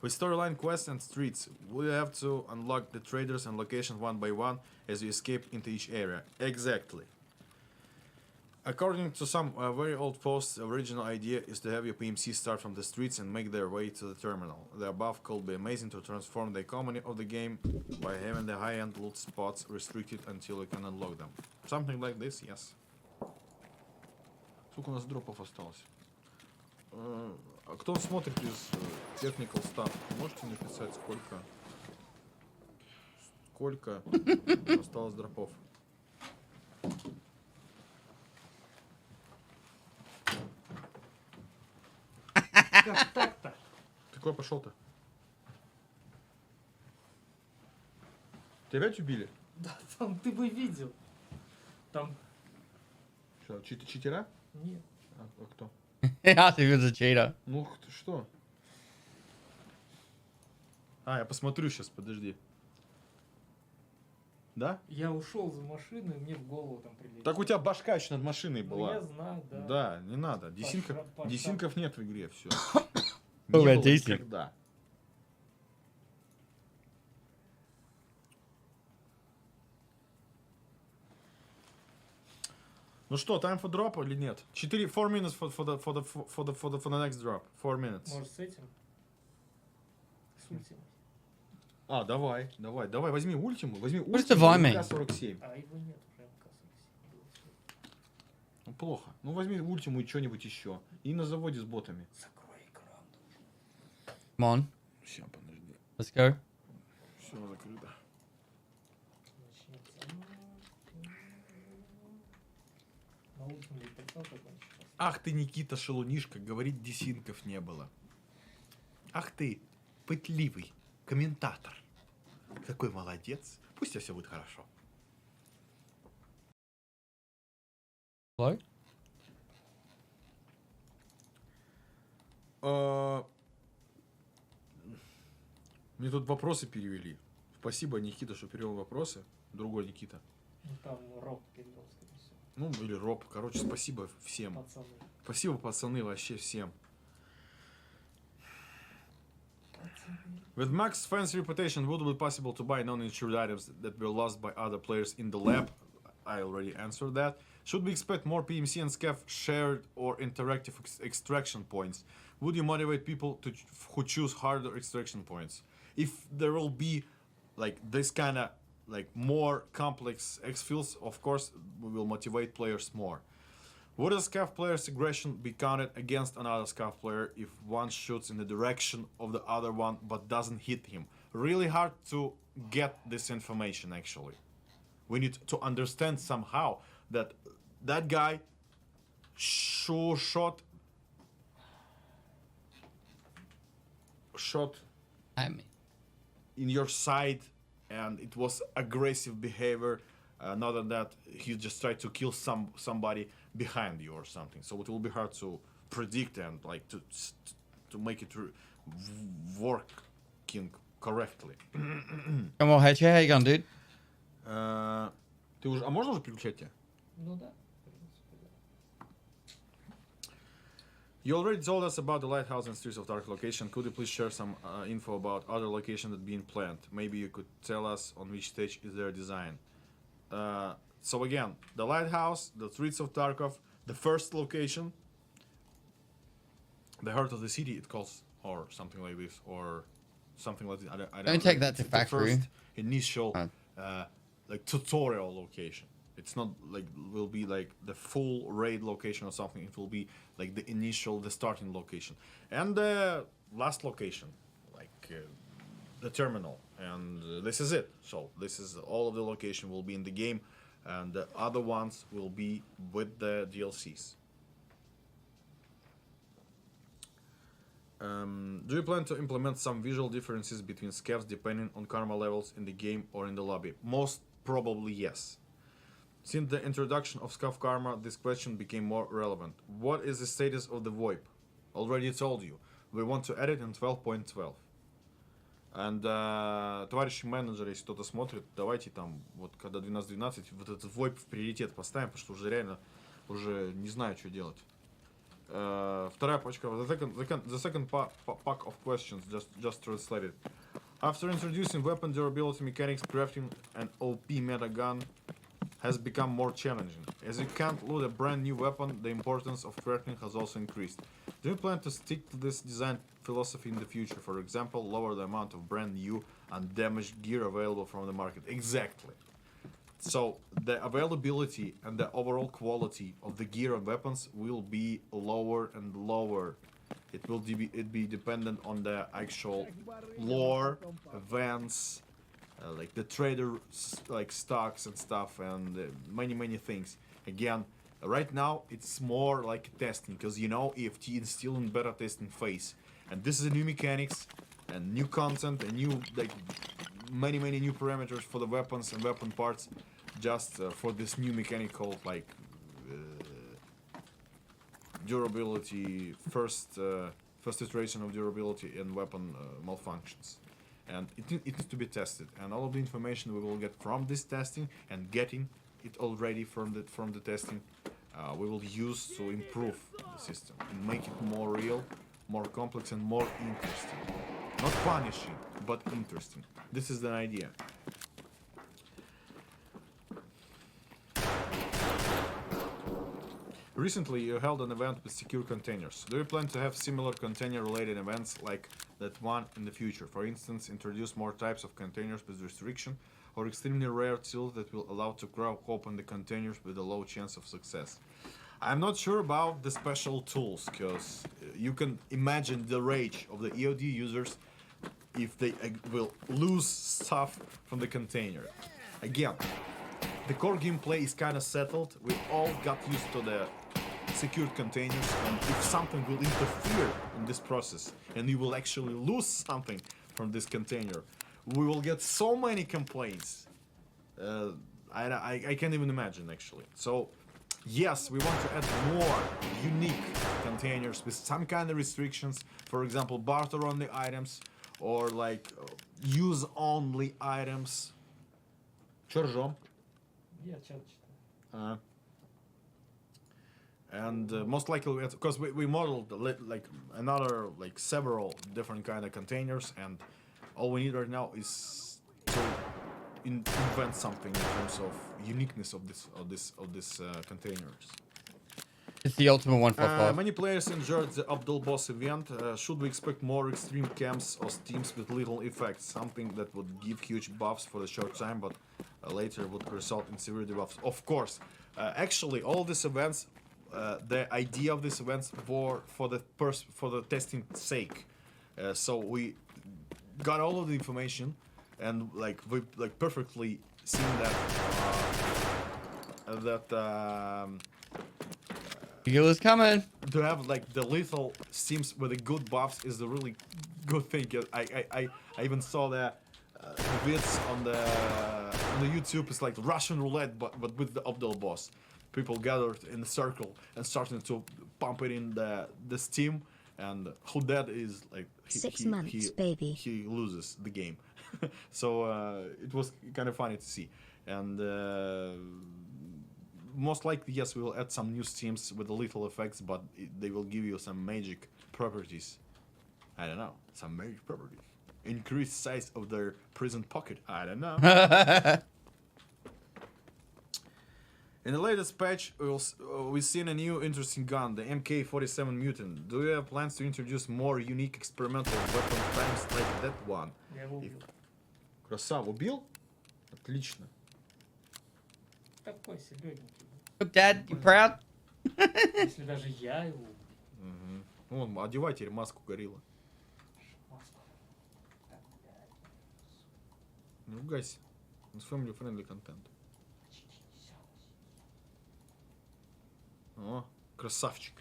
With storyline quests and streets, we have to unlock the traders and locations one by one as we escape into each area. Exactly. According to some very old posts, the original idea is to have your PMC start from the streets and make their way to the terminal. The above could be amazing to transform the economy of the game by having the high-end loot spots restricted until you can unlock them. Something like this, yes. Сколько у нас дропов осталось? А кто смотрит из Technical Stuff? Можете написать, сколько осталось дропов? Как так-то? Ты куда пошел-то? Тебя опять убили? Да, там ты бы видел. Там... Что, читера? Нет. А кто? I think it was a cheater. Ну, что? А, я посмотрю сейчас, подожди. Да? Я ушел за машиной, мне в голову там прилетело. Так у тебя башка еще над машиной Ну, была. я знаю, да. Да, не надо. Десинков нет в игре, все. Не Ой, было десинг. никогда. Ну что, time for drop или нет? 4 minutes for the next drop. 4 minutes. Может, с этим? С ультимой. А, давай, возьми ультиму, What's the Vime? МК-47. А его нет уже, МК-47. Ну, плохо. Ну, возьми ультиму и что-нибудь еще. И на заводе с ботами. Закрой экран. Come on, Сейчас, подожди. let's go. Все закрыто. На ультимой прицел закончится. Ах ты, Никита Шелунишка, говорит, десинков не было. Ах ты, пытливый комментатор. Какой молодец. Пусть у тебя все будет хорошо. Hello? Мне тут вопросы перевели. Спасибо, Никита, что перевел вопросы. Другой Никита. Ну там Роб перевел, скорее всего. Ну, или Роб. Короче, спасибо всем. Пацаны. Спасибо, пацаны, вообще всем. With Mac's fancy reputation, would it be possible to buy non-insured items that were lost by other players in the lab? I already answered that. Should we expect more PMC and SCAF shared or interactive extraction points? Would you motivate people who choose harder extraction points? If there will be like this kind of like more complex exfils, of course, we will motivate players more. Would a SCAF player's aggression be counted against another SCAF player if one shoots in the direction of the other one but doesn't hit him? Really hard to get this information actually. We need to understand somehow that that guy shot At me. in your side and it was aggressive behavior. Not that he just tried to kill somebody behind you or something. So it will be hard to predict and like to make it working correctly. Come on, Hedge, how you going, dude? Ты уже, а можно уже переключать тебя? Ну да. В принципе, да. You already told us about the lighthouse and Streets of Dark location. Could you please share some info about other locations that being planned? Maybe you could tell us on which stage is their design. So again, the lighthouse, the Streets of Tarkov, the first location, the heart of the city, it calls, or something like this, or something like this. I Don't take that to it's factory. The first initial, like tutorial location. It's not like will be like the full raid location or something. It will be like the initial, the starting location, and the last location, like the terminal. And this is it. So this is all of the location will be in the game, and the other ones will be with the DLCs. Do you plan to implement some visual differences between scavs depending on karma levels in the game or in the lobby? Most probably yes. Since the introduction of scav karma, this question became more relevant. What is the status of the VoIP? Already told you. We want to add it in 12.12. And товарищи менеджеры, если кто-то смотрит, давайте там, вот когда 12.12, вот этот VoIP в приоритет поставим, потому что уже реально, уже не знаю, что делать. Вторая пачка, the second pack of questions, just translated. After introducing weapon durability mechanics, crafting an OP meta gun has become more challenging. As you can't loot a brand new weapon, the importance of crafting has also increased. Do you plan to stick to this design philosophy in the future? For example, lower the amount of brand new and damaged gear available from the market. Exactly. So the availability and the overall quality of the gear and weapons will be lower and lower. It will be dependent on the actual lore, events, like the trader like stocks and stuff, and many things. Again, right now it's more like testing, because you know EFT is still in beta testing phase, and this is a new mechanics and new content and new like many new parameters for the weapons and weapon parts, just for this new mechanical like durability, first iteration of durability and weapon malfunctions. And it needs to be tested, and all of the information we will get from this testing and getting it already from the testing, we will use to improve the system and make it more real, more complex, and more interesting. Not punishing, but interesting. This is the idea. Recently, you held an event with secure containers. Do you plan to have similar container-related events like that one in the future? For instance, introduce more types of containers with restriction, or extremely rare tools that will allow to crack open the containers with a low chance of success. I'm not sure about the special tools, because you can imagine the rage of the EOD users if they will lose stuff from the container. Again, the core gameplay is kind of settled. We all got used to the secured containers, and if something will interfere in this process and you will actually lose something from this container, we will get so many complaints. I can't even imagine, actually. So yes, we want to add more unique containers with some kind of restrictions, for example barter only items, or like use only items. Чё ржём? Я чат читаю. And most likely, because we modeled like another like several different kind of containers, and all we need right now is to invent something in terms of uniqueness of this containers. It's the ultimate 145. Many players enjoyed the Abdul Boss event. Should we expect more extreme camps or teams with little effects? Something that would give huge buffs for the short time, but later would result in severe debuffs. Of course, actually, all these events, the idea of these events were for the testing sake. So we got all of the information, and like we like perfectly seen that Heal is coming. to have like the lethal teams with the good buffs is a really good thing. I even saw that the vids on the YouTube is like Russian roulette, but with the Abdul Boss. People gathered in a circle and starting to pump it in the steam, and who dead is like 6 months, baby. He loses the game. So it was kind of funny to see, and most likely yes, we will add some new teams with the lethal effects, but they will give you some magic properties. I don't know, some magic properties. Increased size of their prison pocket. I don't know. In the latest patch, we've seen a new interesting gun, the MK47 Mutant. Do you have plans to introduce more unique experimental weapon types like that one? Я его убил. Красава, убил? Отлично. Такой себе легенький. Look, Dad, you proud? Если даже я его убил. Вон, одевай теперь маску горилла. Маску. Так, блядь. Не ругайся. У нас family-friendly контент. О, красавчик.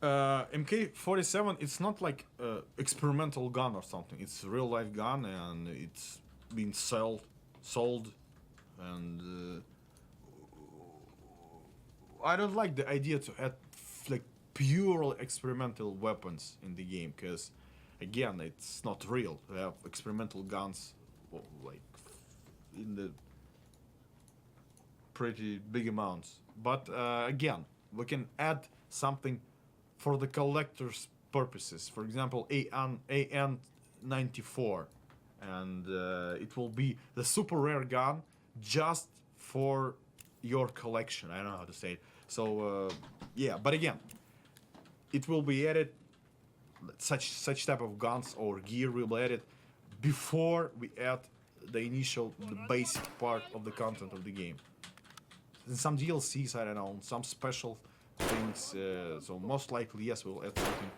MK47, it's not like experimental gun or something. It's a real life gun, and it's been sold, and I don't like the idea to add like pure experimental weapons in the game, because again, it's not real. We have experimental guns like in the pretty big amounts, but again, we can add something for the collector's purposes. For example, AN94 and it will be the super rare gun just for your collection. I don't know how to say it. So yeah, but again, it will be added. Such type of guns or gear will be added before we add the basic part of the content of the game. In some DLCs, I don't know, some special things. So most likely, yes, we'll add something.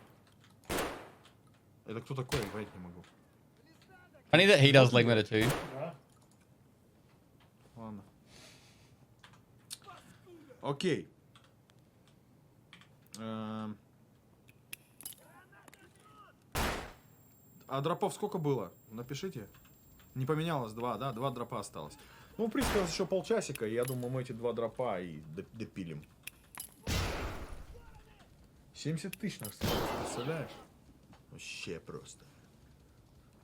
Это кто такой? Играть не могу. Funny that he does leg meta too. Да. Ладно. Окей. А дропов сколько было? Напишите. Не поменялось 2, да? 2 дропа осталось. Ну, в принципе, у нас еще полчасика, и я думаю, мы эти 2 дропа и допилим. 70 тысяч нас осталось, представляешь? Вообще просто.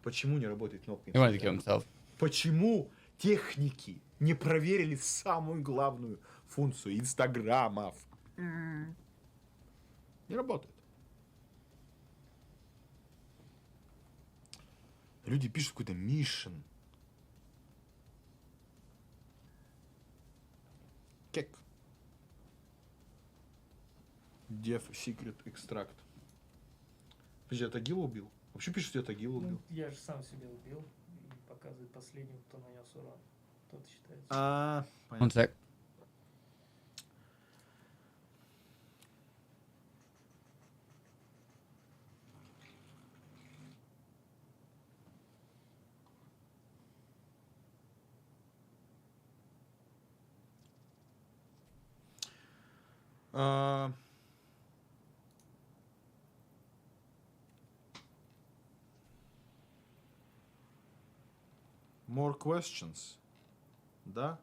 Почему не работает кнопка? He wanted to kill himself. Почему техники не проверили самую главную функцию инстаграмов? Не работает. Люди пишут какой-то мишен. Кек. Dev Secret Extract. Подожди, это Тагил убил? Вообще пишут, что я Тагил убил. Ну, я же сам себя убил. И показывает последним, кто нанес урон. Тот считается. One Понятно. sec. More questions? Да?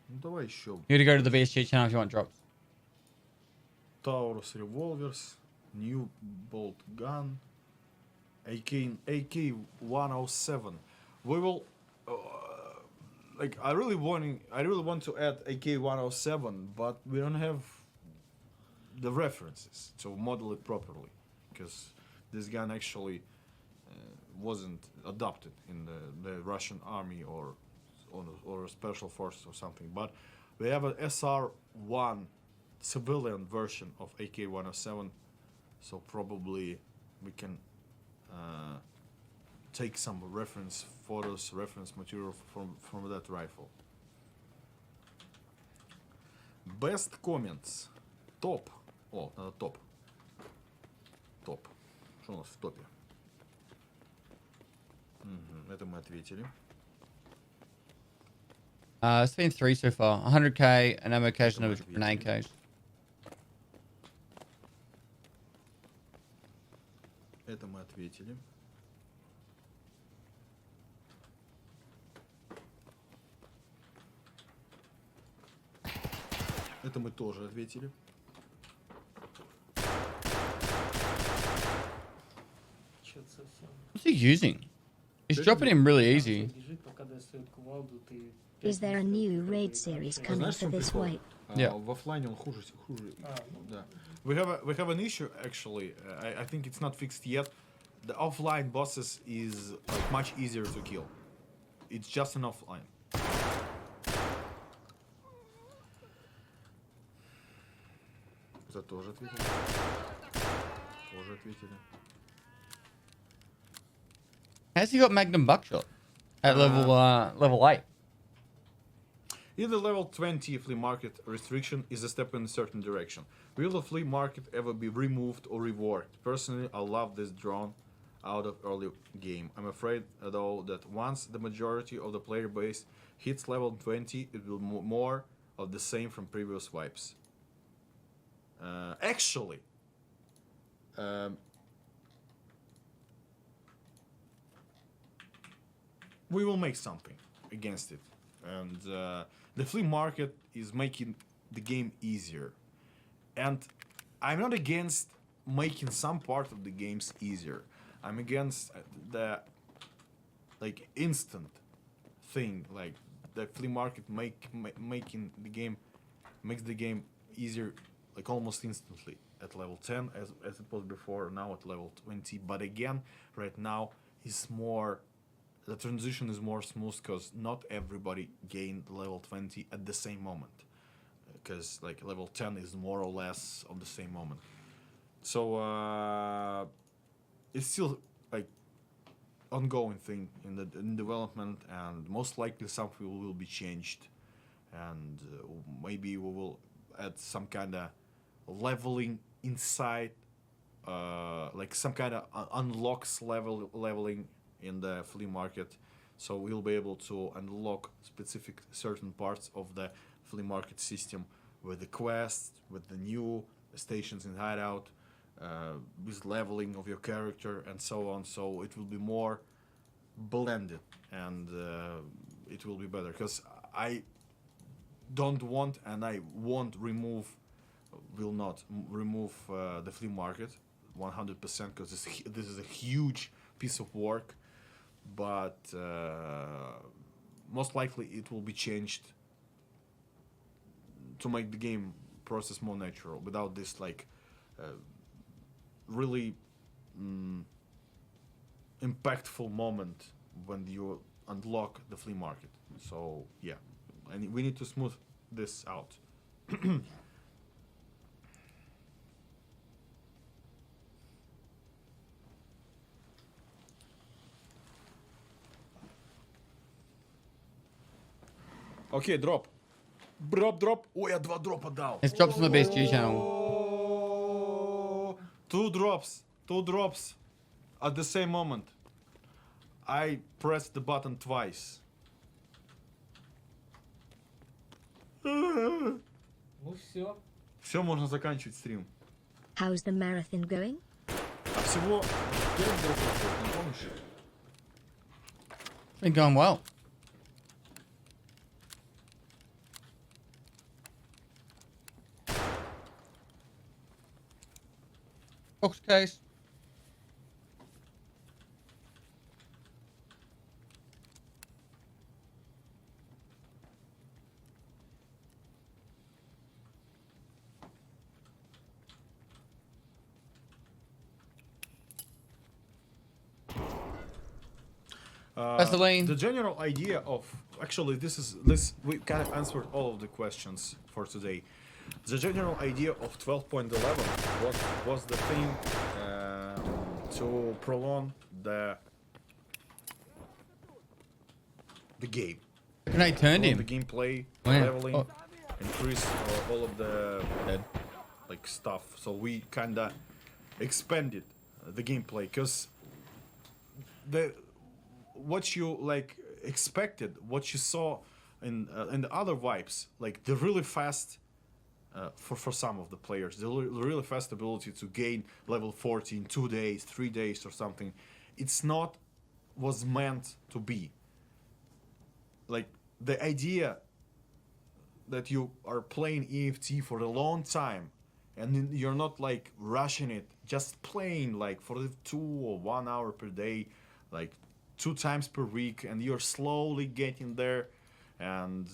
Ну давай еще. You gotta go to the BSG channel if you want drops. Taurus revolvers, new bolt gun, AK 107. We will like I really want to add AK 107, but we don't have the references to model it properly because this gun actually wasn't adopted in the Russian army or a special force or something. But we have an SR1 civilian version of AK-107, so probably we can take some reference photos, reference material from that rifle. Best comments. Топ. О, надо топ. Топ. Что у нас в топе? Угу, это мы ответили. It's been 3 so far. 100k, an ammo cache, and a grenade cache. Это мы ответили. Это мы тоже ответили. Чё-то совсем. What's he using? He's dropping him really easy. Бежит, пока достает кувалду, ты... Is there a new raid series coming Знаешь, for в чем this прикол? wipe? Yeah. В оффлайне он хуже. Да. We have an issue actually. I think it's not fixed yet. The offline bosses is like much easier to kill. It's just an offline. Это тоже ответили. Тоже ответили. How's he got Magnum buckshot at level 8? In the level 20 flea market restriction is a step in a certain direction. Will the flea market ever be removed or reworked? Personally, I love this drawn out of early game. I'm afraid though that once the majority of the player base hits level 20, it will be more of the same from previous wipes. Actually, we will make something against it, and the flea market is making the game easier, and I'm not against making some part of the games easier. I'm against the like instant thing, like the flea market making the game makes the game easier like almost instantly at level 10 as it was before, now at level 20. But again, right now is more, the transition is more smooth because not everybody gained level 20 at the same moment, because like level 10 is more or less of the same moment. So it's still like ongoing thing in development, and most likely something will be changed, and maybe we will add some kind of leveling inside, like some kind of unlocks leveling in the flea market, so we'll be able to unlock specific certain parts of the flea market system with the quests, with the new stations in hideout, with leveling of your character and so on. So it will be more blended, and it will be better, because I don't want and I won't remove, will not remove the flea market 100%, because this is a huge piece of work, but most likely it will be changed to make the game process more natural without this like really impactful moment when you unlock the flea market. So yeah, and we need to smooth this out. Окей, дроп. Дроп. Ой, я 2 дропа дал. It's drops on the BSG channel. Oh, 2 drops at the same moment. I pressed the button twice. Ну все. Все, можно заканчивать стрим. How's the marathon going? А всего 5 дропов, не помнишь? Been going well. Box case. Vaseline. The general idea of, actually this we kind of answered all of the questions for today. The general idea of 12.11 was the thing to prolong the game. And I turned The him. gameplay, Where? leveling, Oh. increase all of the like stuff. So we kinda expanded the gameplay, because what you like expected, what you saw in the other vibes, like the really fast. For some of the players, the really fast ability to gain level 40 in 2 days, 3 days or something, it's not was meant to be. Like the idea that you are playing EFT for a long time and you're not like rushing it, just playing like for the 2 or 1 hour per day, like 2 times per week, and you're slowly getting there, and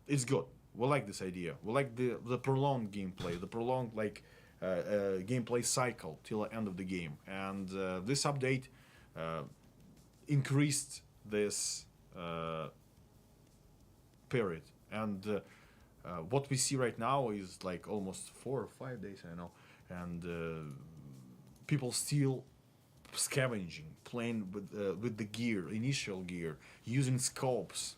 it's good. We like this idea. We like the prolonged gameplay, the prolonged like gameplay cycle till the end of the game. And this update increased this period. And what we see right now is like almost 4 or 5 days, I know, and people still scavenging, playing with the gear, initial gear, using scopes.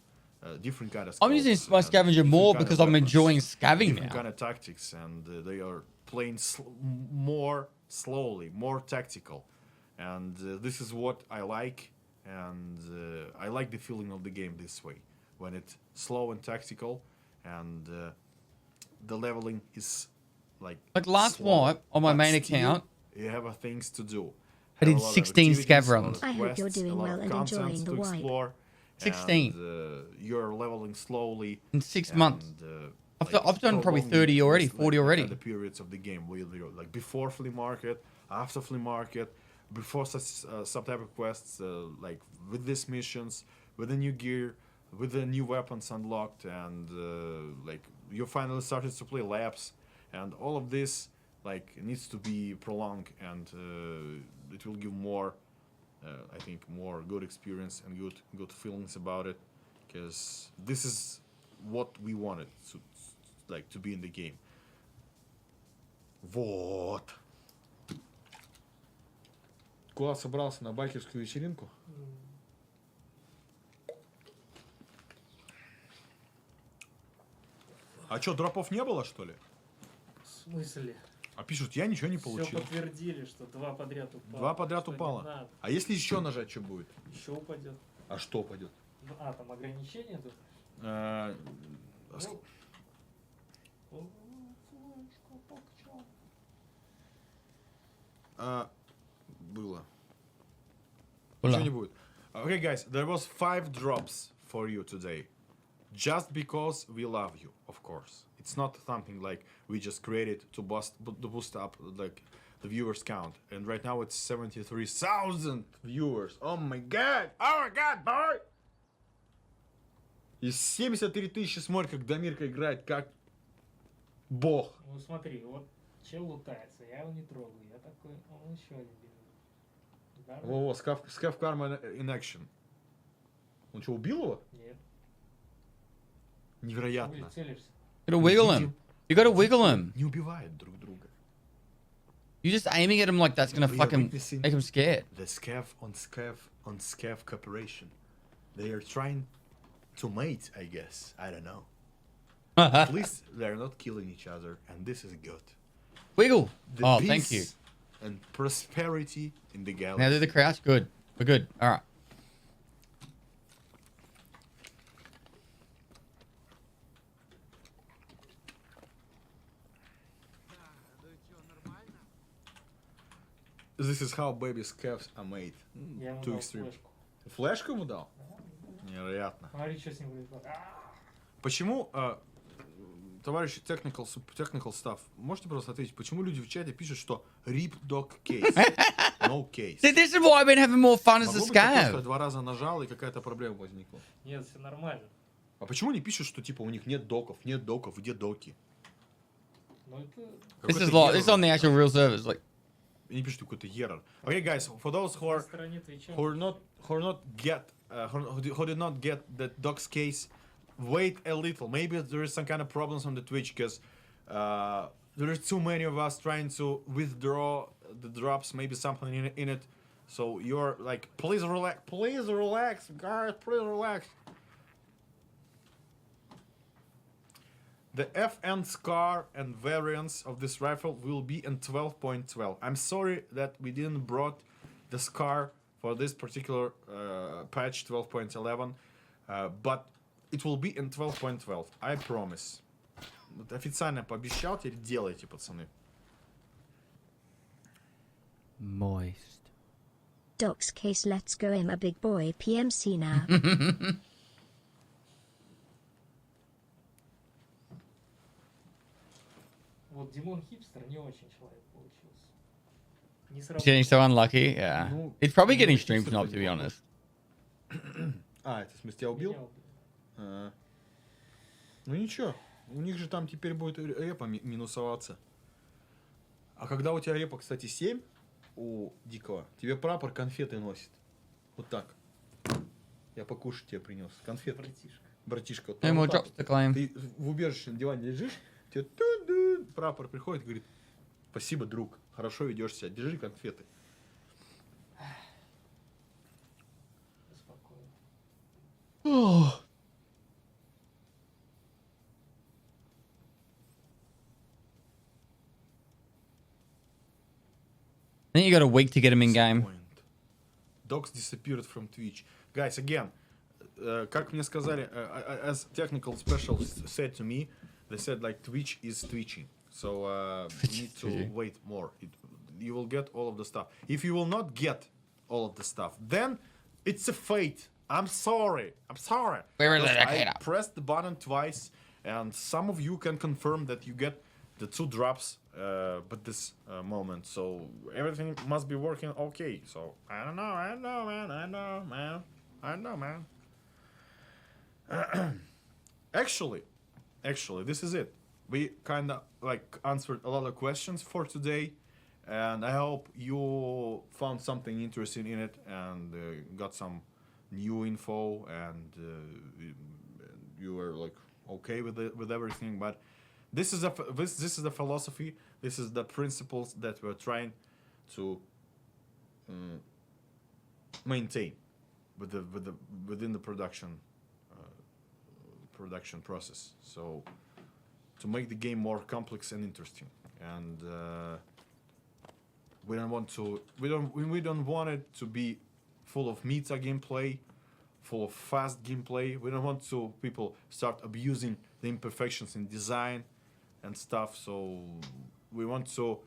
Different kind of scopes, I'm using my scavenger more because I'm enjoying scavenging different now. kind of tactics, and they are playing more slowly, more tactical, and this is what I like, and I like the feeling of the game this way, when it's slow and tactical, and the leveling is like last slow, wipe on my but main still account, you have things to do. I Have did a lot of 16 activities, scav a lot runs. of I hope you're quests, a doing lot well of and contents enjoying the to wipe. explore, 16. and, you're leveling slowly In 6 months. and, I've done probably prolonging 30 already, this, 40 like, already. The periods of the game, where you're, like before flea market, after flea market, before some type of quests, like with these missions, with the new gear, with the new weapons unlocked, and like you finally started to play labs, and all of this like needs to be prolonged, and it will give more, I think, more good experience and good feelings about it, because this is what we wanted to, like, to be in the game. Вот. Куда собрался? На байкерскую вечеринку? А чё, дропов не было, что ли? В смысле? А пишут, я ничего не Все получил. подтвердили, что 2 подряд упало. 2 подряд что не упало. надо. А если еще нажать, что будет? Еще упадет. А что упадет? Ну, там ограничения тут. Было. Ничего не будет. Okay, guys, there was 5 drops for you today. Just because we love you, of course. It's not something like we just created to boost up like the viewers count. And right now it's 73,000 viewers. Oh my god! Oh my god, boy! И 73 тысячи смотрят, как Дамирка играет, как бог. Ну смотри, вот чел лутается, я его не трогаю. Я такой, он еще один бежит. Во-во, Скаф Карма in action. Он что, убил его? Нет. Невероятно. Целишься. You gotta wiggle him. You gotta wiggle him. Не убивают друг друга. You just aiming at him like that's gonna We are fucking witnessing make him scared. The Scav on Scav cooperation. They are trying to mate, I guess. I don't know. At least they're not killing each other, and this is good. Wiggle. The Oh, peace thank you. And prosperity in the galaxy. Now do the crouch. Good. We're good. All right. This is how baby Scavs are made. Я ему Too дал extreme. флешку. Флешку ему дал? Невероятно. Смотри, что с ним будет. Почему, товарищ technical stuff, можете просто ответить, почему люди в чате пишут, что RIP dog case, no case? See, this is why I've been having more fun as a Могло быть такое, что я scav. 2 раза нажал и какая-то проблема возникла? Нет, все нормально. А почему не пишут, что типа у них нет доков, где доки? Но это... This is Какой-то like this is error. on the actual real servers. Like, И не пишут какой-то error. Okay, guys, for those who На are стороне Твича. who did not get the docs case, wait a little. Maybe there is some kind of problems on the Twitch because there is too many of us trying to withdraw the drops. Maybe something in it. So you're like, please relax, guys, please relax. The FN Scar and variants of this rifle will be in 12.12. I'm sorry that we didn't brought the Scar for this particular patch 12.11, but it will be in 12.12. I promise. Вот официально пообещал, теперь делайте, пацаны. moist. Doc's case, let's go. I'm a big boy PMC now. Вот Димон Хипстер не очень человек получился. Не He's getting so unlucky. Yeah. Ну, It's probably getting ну, stream чисто knocked, to be понимаю. honest. А, это в смысле тебя убил? Меня убил. А. Ну ничего, у них же там теперь будет репа минусоваться. А когда у тебя репа, кстати, 7 у Дикого, тебе прапор конфеты носит. Вот так. Я покушать тебе принес. Конфеты. Братишка. Братишка. Вот No прям more вот так drops вот. to claim. Ты в убежище на диване лежишь, тебе ту-ду, прапор приходит и говорит: спасибо, друг, хорошо ведешь себя, держи конфеты. Спокойно. I think you got a week to get him in game. Dogs disappeared from Twitch. Guys, again, как мне сказали, as technical specialists said to me, they said like Twitch is twitching. So we need to wait more. You will get all of the stuff. If you will not get all of the stuff, then it's a fate. I'm sorry. Where is Because it? I pressed the button twice, and some of you can confirm that you get the 2 drops but this moment. So everything must be working okay. So I don't know, man. Actually, this is it. we kind of like answered a lot of questions for today, and I hope you found something interesting in it and got some new info, and you were like okay with it, with everything. But this is this is the philosophy. This is the principles that we're trying to maintain within the production process. So to make the game more complex and interesting, and we don't want it to be full of meta gameplay, full of fast gameplay. We don't want to people start abusing the imperfections in design and stuff. So we want to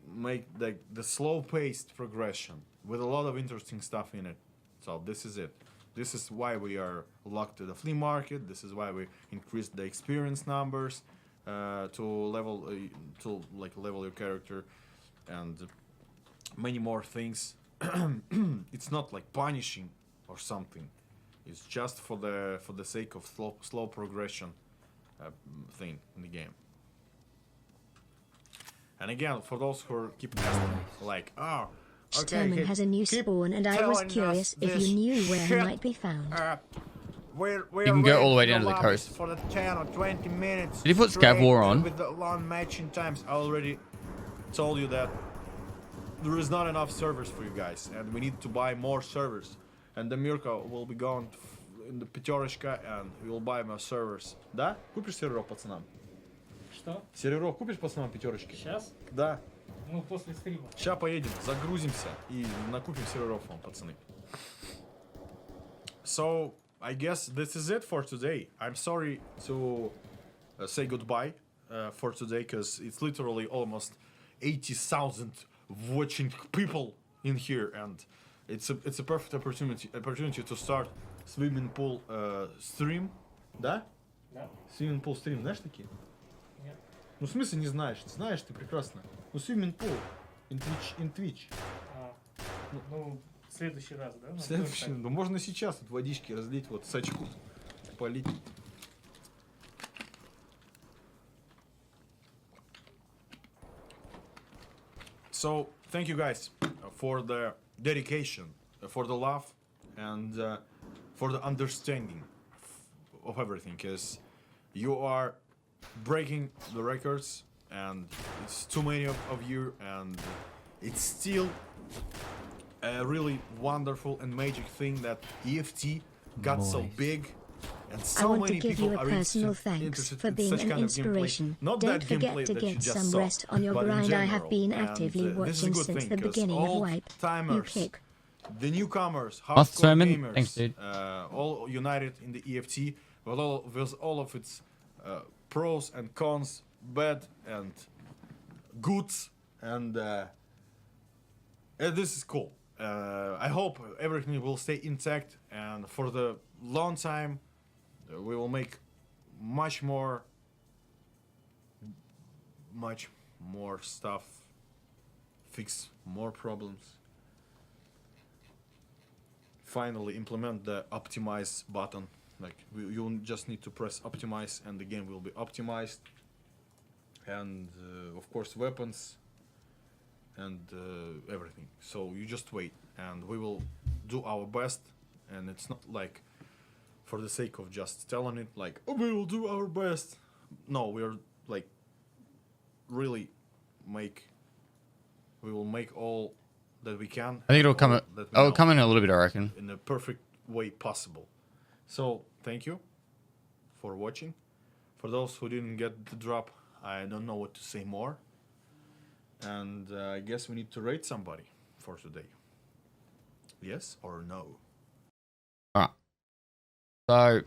make the slow-paced progression with a lot of interesting stuff in it. So this is it. This is why we are locked to the flea market. This is why we increased the experience numbers to level your character, and many more things. It's not like punishing or something. It's just for the sake of slow progression thing in the game. And again, for those who are keep asking, like, oh, okay, Sturman has a new spawn, and I was curious if you knew where he might be found. You can go all the way down to the coast. For the 10 or 20 minutes. Did you put Scav War on? With the long matching times, I already told you that there is not enough servers for you guys, and we need to buy more servers. And the Mirko will be going in the Пятерочка, and we will buy more servers. Да? Купишь серверов пацанам? Что? Серверов купишь пацанам Пятерочки? Сейчас? Да. Ну, после стрима. Сейчас поедем, загрузимся и накупим серверов вам, пацаны. So, I guess this is it for today. I'm sorry to say goodbye for today, because it's literally almost 80,000 watching people in here, and it's a perfect opportunity to start swimming pool stream. Да? Да? Swimming pool stream, знаешь такие? Нет. Ну, в смысле не знаешь? Знаешь ты прекрасно. Ну, swimming pool in Twitch. А, ну, в следующий раз, да? Ну, Следующий, тоже ну можно сейчас вот водички разлить, вот сачку полить. So, thank you guys for the dedication, for the love, and for the understanding of everything, because you are breaking the records, and it's too many of you, and it's still a really wonderful and magic thing that EFT got so big, and I so want to many give people you a are personal interested thanks in for being such an kind of gameplay. inspiration. Not Don't that forget gameplay to that you get just some saw, rest on your but in grind. I have general. been And, actively this is a watching good since thing, the 'cause beginning of all Wipe. You timers, pick. the newcomers, Master hardcore Simon, gamers, thanks, dude. all united in the EFT with all of its pros and cons, bad and goods, and this is cool. I hope everything will stay intact, and for the long time we will make much more stuff, fix more problems, finally implement the optimize button. Like you just need to press optimize and the game will be optimized, and of course weapons and everything. So you just wait, and we will do our best. And it's not like for the sake of just telling it like, oh, we will do our best. No, we are like really we will make all that we can. I think it'll come. all that we It'll know come in a little bit, I reckon. in a perfect way possible. So thank you for watching. For those who didn't get the drop, I don't know what to say more. And I guess we need to rate somebody for today. Yes or no? All right. So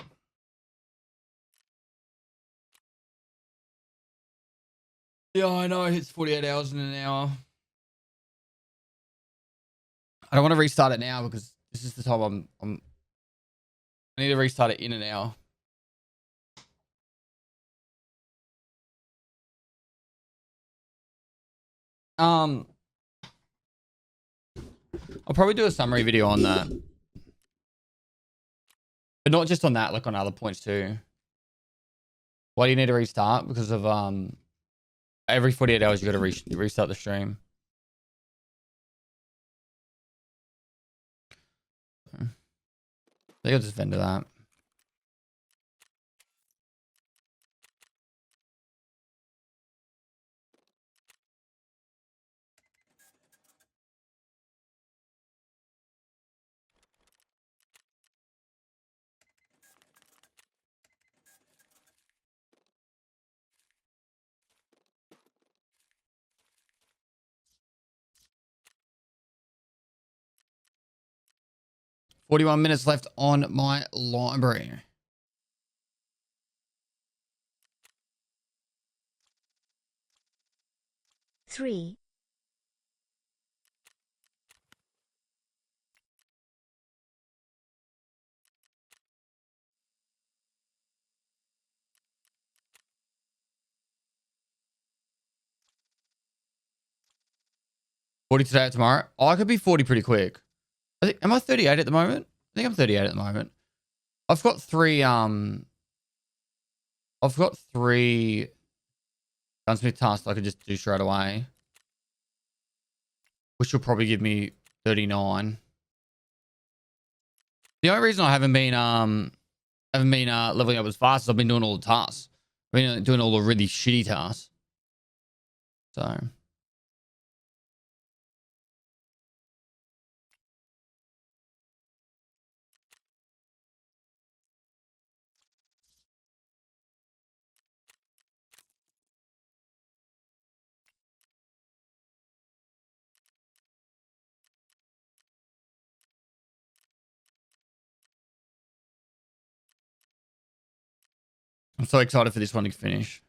yeah, I know it's 48 hours in an hour. I don't want to restart it now because this is the time I need to restart it in an hour. I'll probably do a summary video on that. But not just on that, like on other points too. Why do you need to restart? Because of every 48 hours you got to restart the stream. I think I'll just vendor that. $41 minutes left on my library. Three. $40 today or tomorrow. Oh, I could be 40 pretty quick. I think, am I 38 at the moment? I think I'm 38 at the moment. I've got three gunsmith tasks I could just do straight away, which will probably give me 39. The only reason I haven't been leveling up as fast is I've been doing all the tasks. I've been doing all the really shitty tasks. So I'm so excited for this one to finish.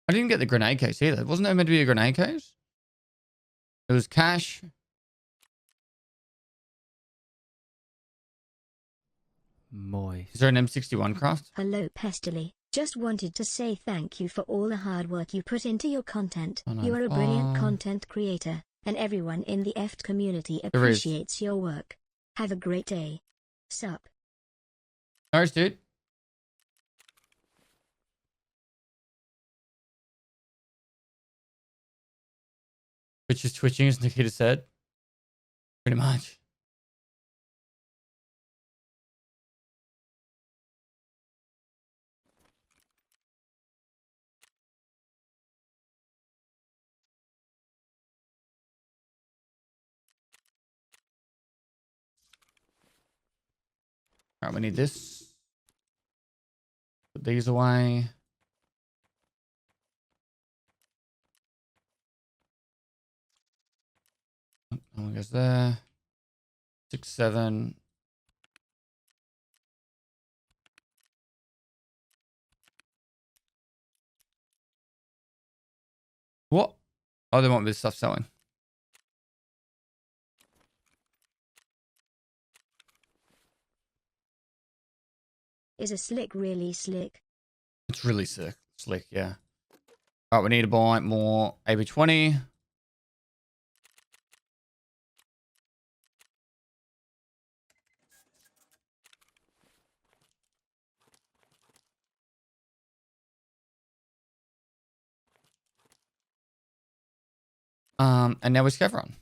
I didn't get the grenade case either. Wasn't there meant to be a grenade case? It was cash. Moist. Is there an M61 craft? Hello Pestily. Just wanted to say thank you for all the hard work you put into your content. Oh, no. You are a brilliant content creator, and everyone in the EFT community is. appreciates your work. Have a great day. Sup. No worries, dude. Twitch is twitching, as Nikita said. Pretty much. All right, we need this. Put these away. No one goes there. 6, 7. What? Oh, they want this stuff selling. Is a slick really slick? It's really sick. Slick, yeah. All right, we need to buy more AB20. And now we're Chevron.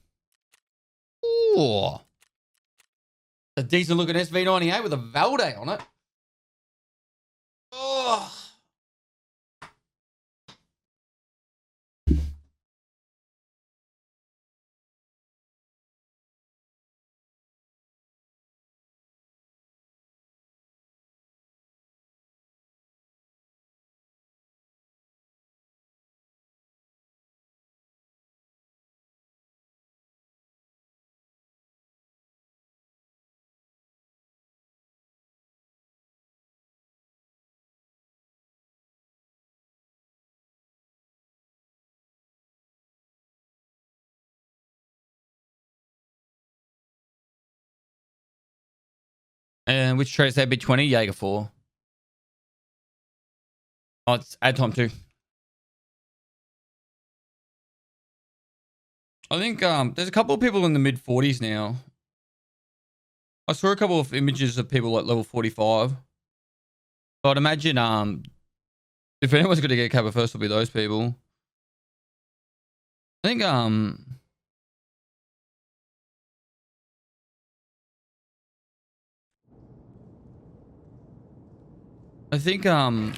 Ooh. A decent looking SV98 with a Valde on it. Oh. And which trait is that? B20? Jaeger 4. Oh, it's add time too. I think there's a couple of people in the mid 40s now. I saw a couple of images of people at level 45. So I'd imagine if anyone's going to get cover first, it'll be those people. I think I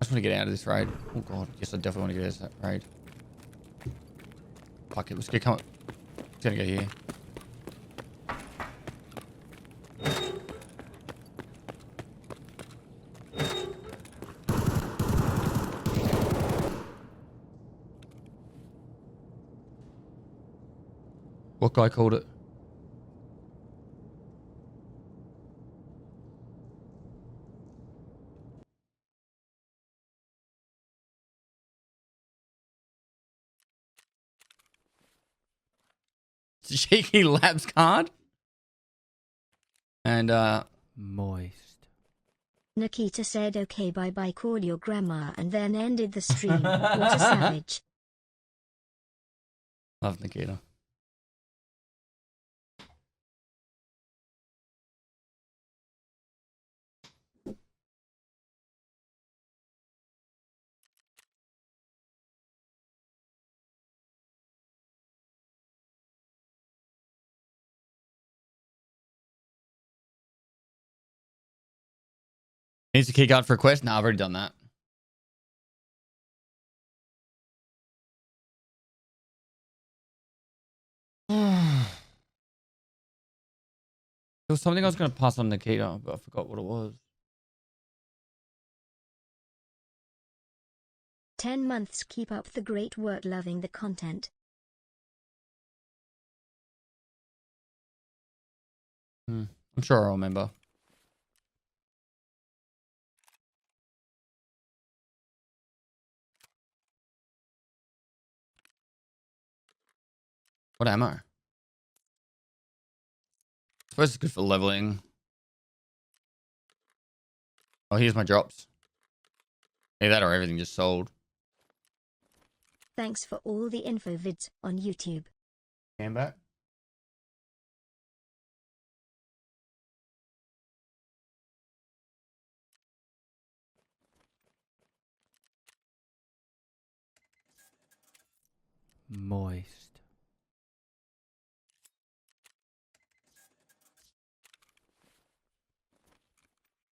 just want to get out of this raid. Oh god, yes, I definitely want to get out of that raid. Fuck it, let's get come. It's gonna go here. What guy called it? Cheeky Labs card. And Moist. Nikita said okay bye bye, called your grandma and then ended the stream. What a savage. love Nikita. Needs a key card for a quest? Nah, I've already done that. There was something I was going to pass on Nikita, but I forgot what it was. 10 months. Keep up the great work, loving the content. I'm sure I'll remember. What ammo? I suppose it's good for leveling. Oh, here's my drops. Either that or everything just sold. Thanks for all the info vids on YouTube. Came back. Moist.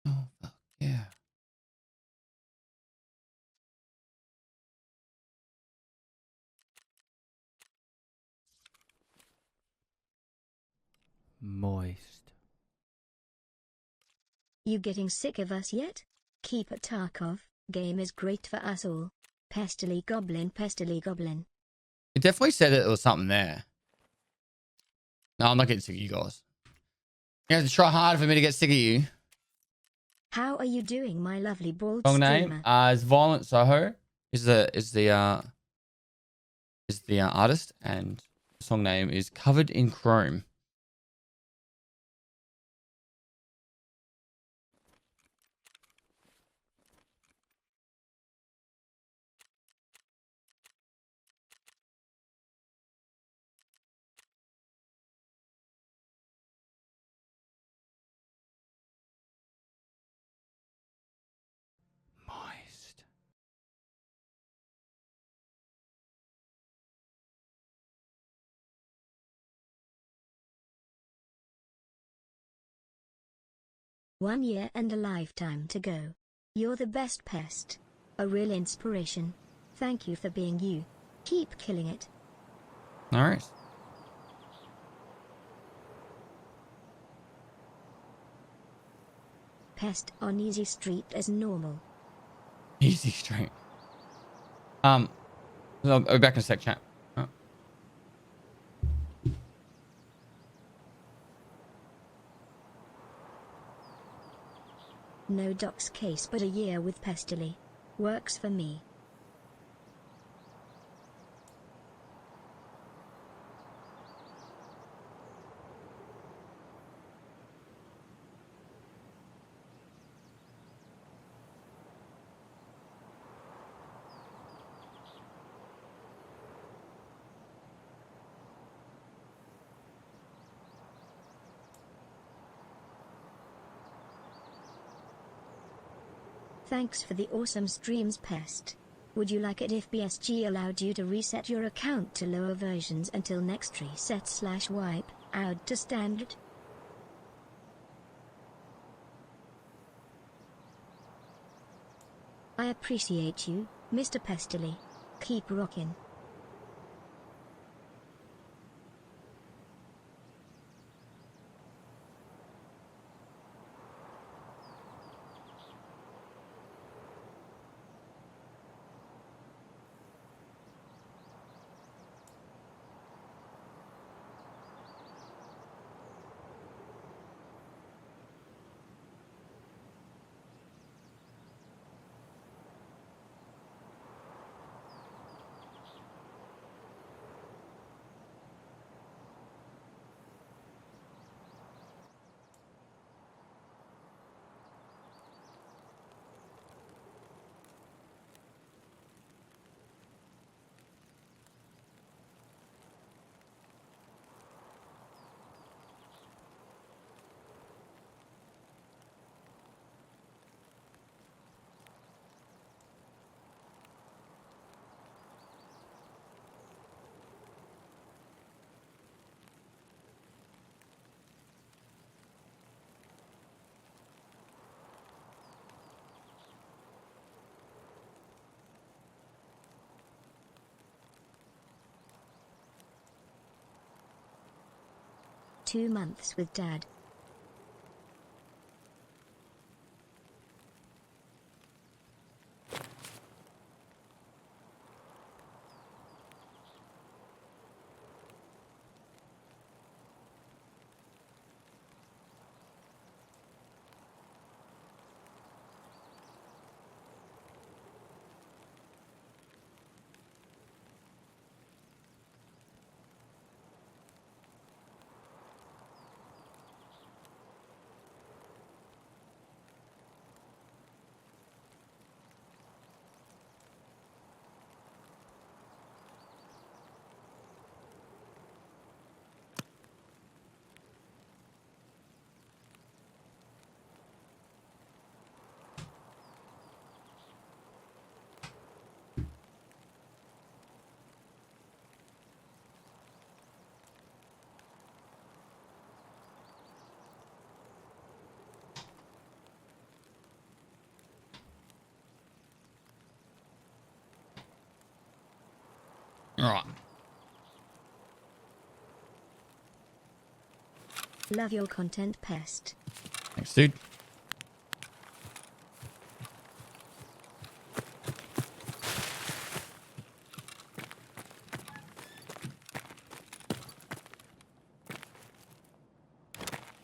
Oh, fuck yeah. Moist. You getting sick of us yet? Keep it, Tarkov. Game is great for us all. Pestily Goblin, Pestily Goblin. It definitely said it was something there. No, I'm not getting sick of you guys. You have to try hard for me to get sick of you. How are you doing, my lovely bald Song streamer? name is Violent Soho. Is the artist, and the song name is Covered in Chrome. Moist. One year and a lifetime to go. You're the best pest. A real inspiration. Thank you for being you. Keep killing it. All right. Pest on easy street as normal. Easy straight. I'll be back in a sec, chat. Oh. No docs case, but a year with Pestily. Works for me. Thanks for the awesome streams, Pest. Would you like it if BSG allowed you to reset your account to lower versions until next reset/wipe out to standard? I appreciate you, Mr. Pestily. Keep rockin'. Two months with Dad. All right. Love your content, Pest. Thanks, dude.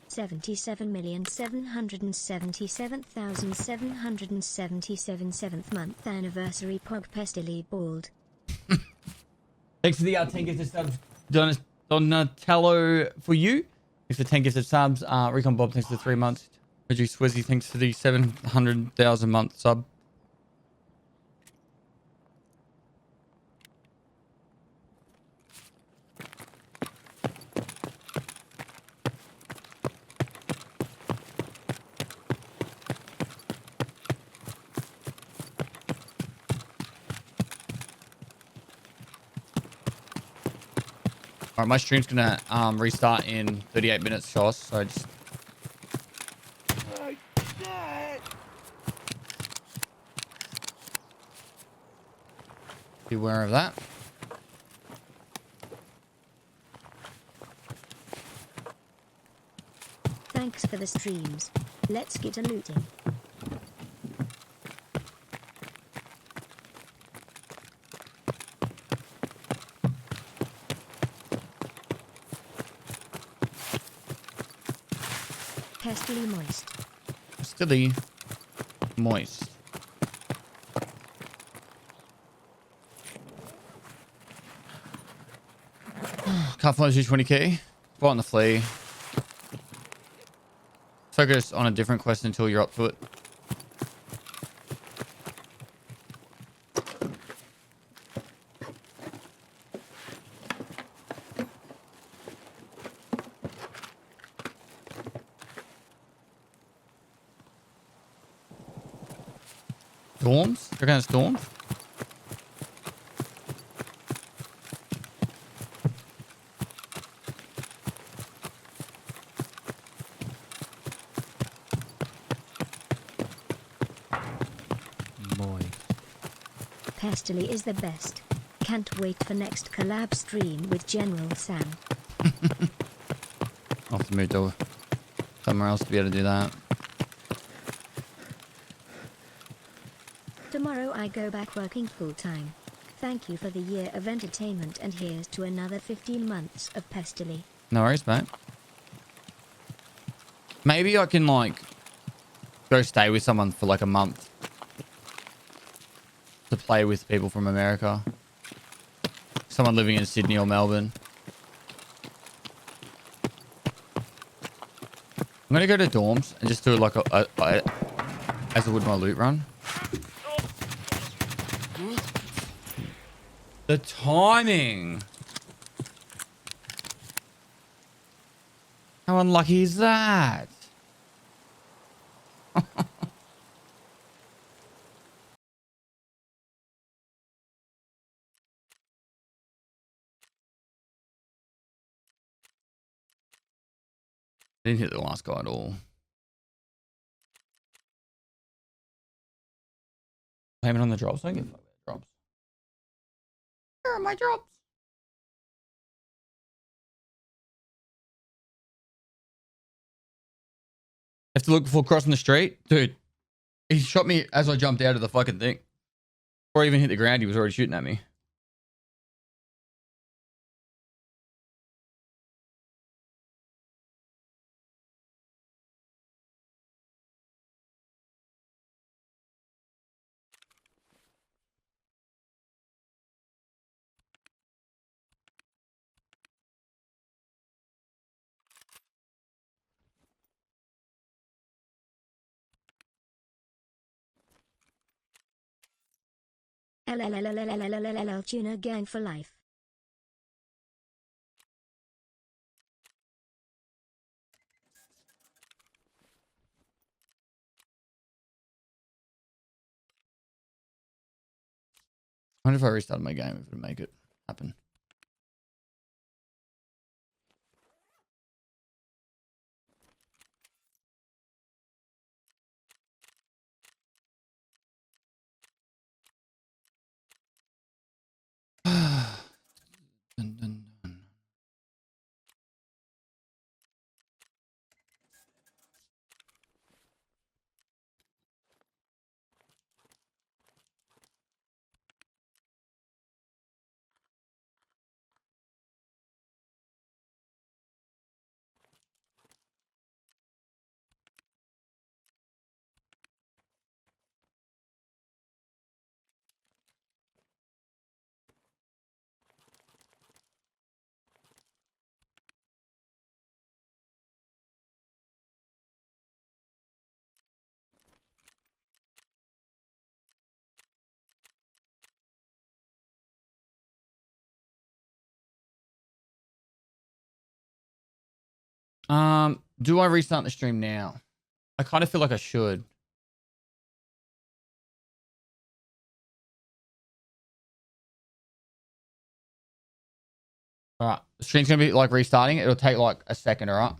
$77,777,777 7th anniversary Pog Pestily bald. Thanks for the 10 gifted subs, Donatello for you. Thanks for 10 gifted subs. Recon Bob, thanks for the 3 months. Reggie Swizzy, thanks for the 700,000 month sub. All right, my stream's gonna restart in 38 minutes, Josh. So just be aware of that. Thanks for the streams. Let's get a looting. Pestily moist. Still moist. Can't find 20k. Go on the flea. Focus on a different quest until you're up to it. Storms? You reckon it's storms? Pestily is the best. Can't wait for next collab stream with General Sam. I'll have to move to somewhere else to be able to do that. Tomorrow I go back working full time. Thank you for the year of entertainment and here's to another 15 months of Pestily. No worries, mate. Maybe I can like go stay with someone for like a month to play with people from America. Someone living in Sydney or Melbourne. I'm gonna go to dorms and just do like as I would my loot run. The timing. How unlucky is that? Didn't hit the last guy at all. Payment on the drops. I don't give a fuck about drops. Where are my drops? Have to look before crossing the street? Dude, he shot me as I jumped out of the fucking thing. Before I even hit the ground, he was already shooting at me. LLLLLLLLL Tuna Gang for life. I wonder if I restarted my game, if it would make it happen. Dun, dun, dun. Do I restart the stream now? I kind of feel like I should. All right, the stream's gonna be like restarting. It'll take like a second, all right?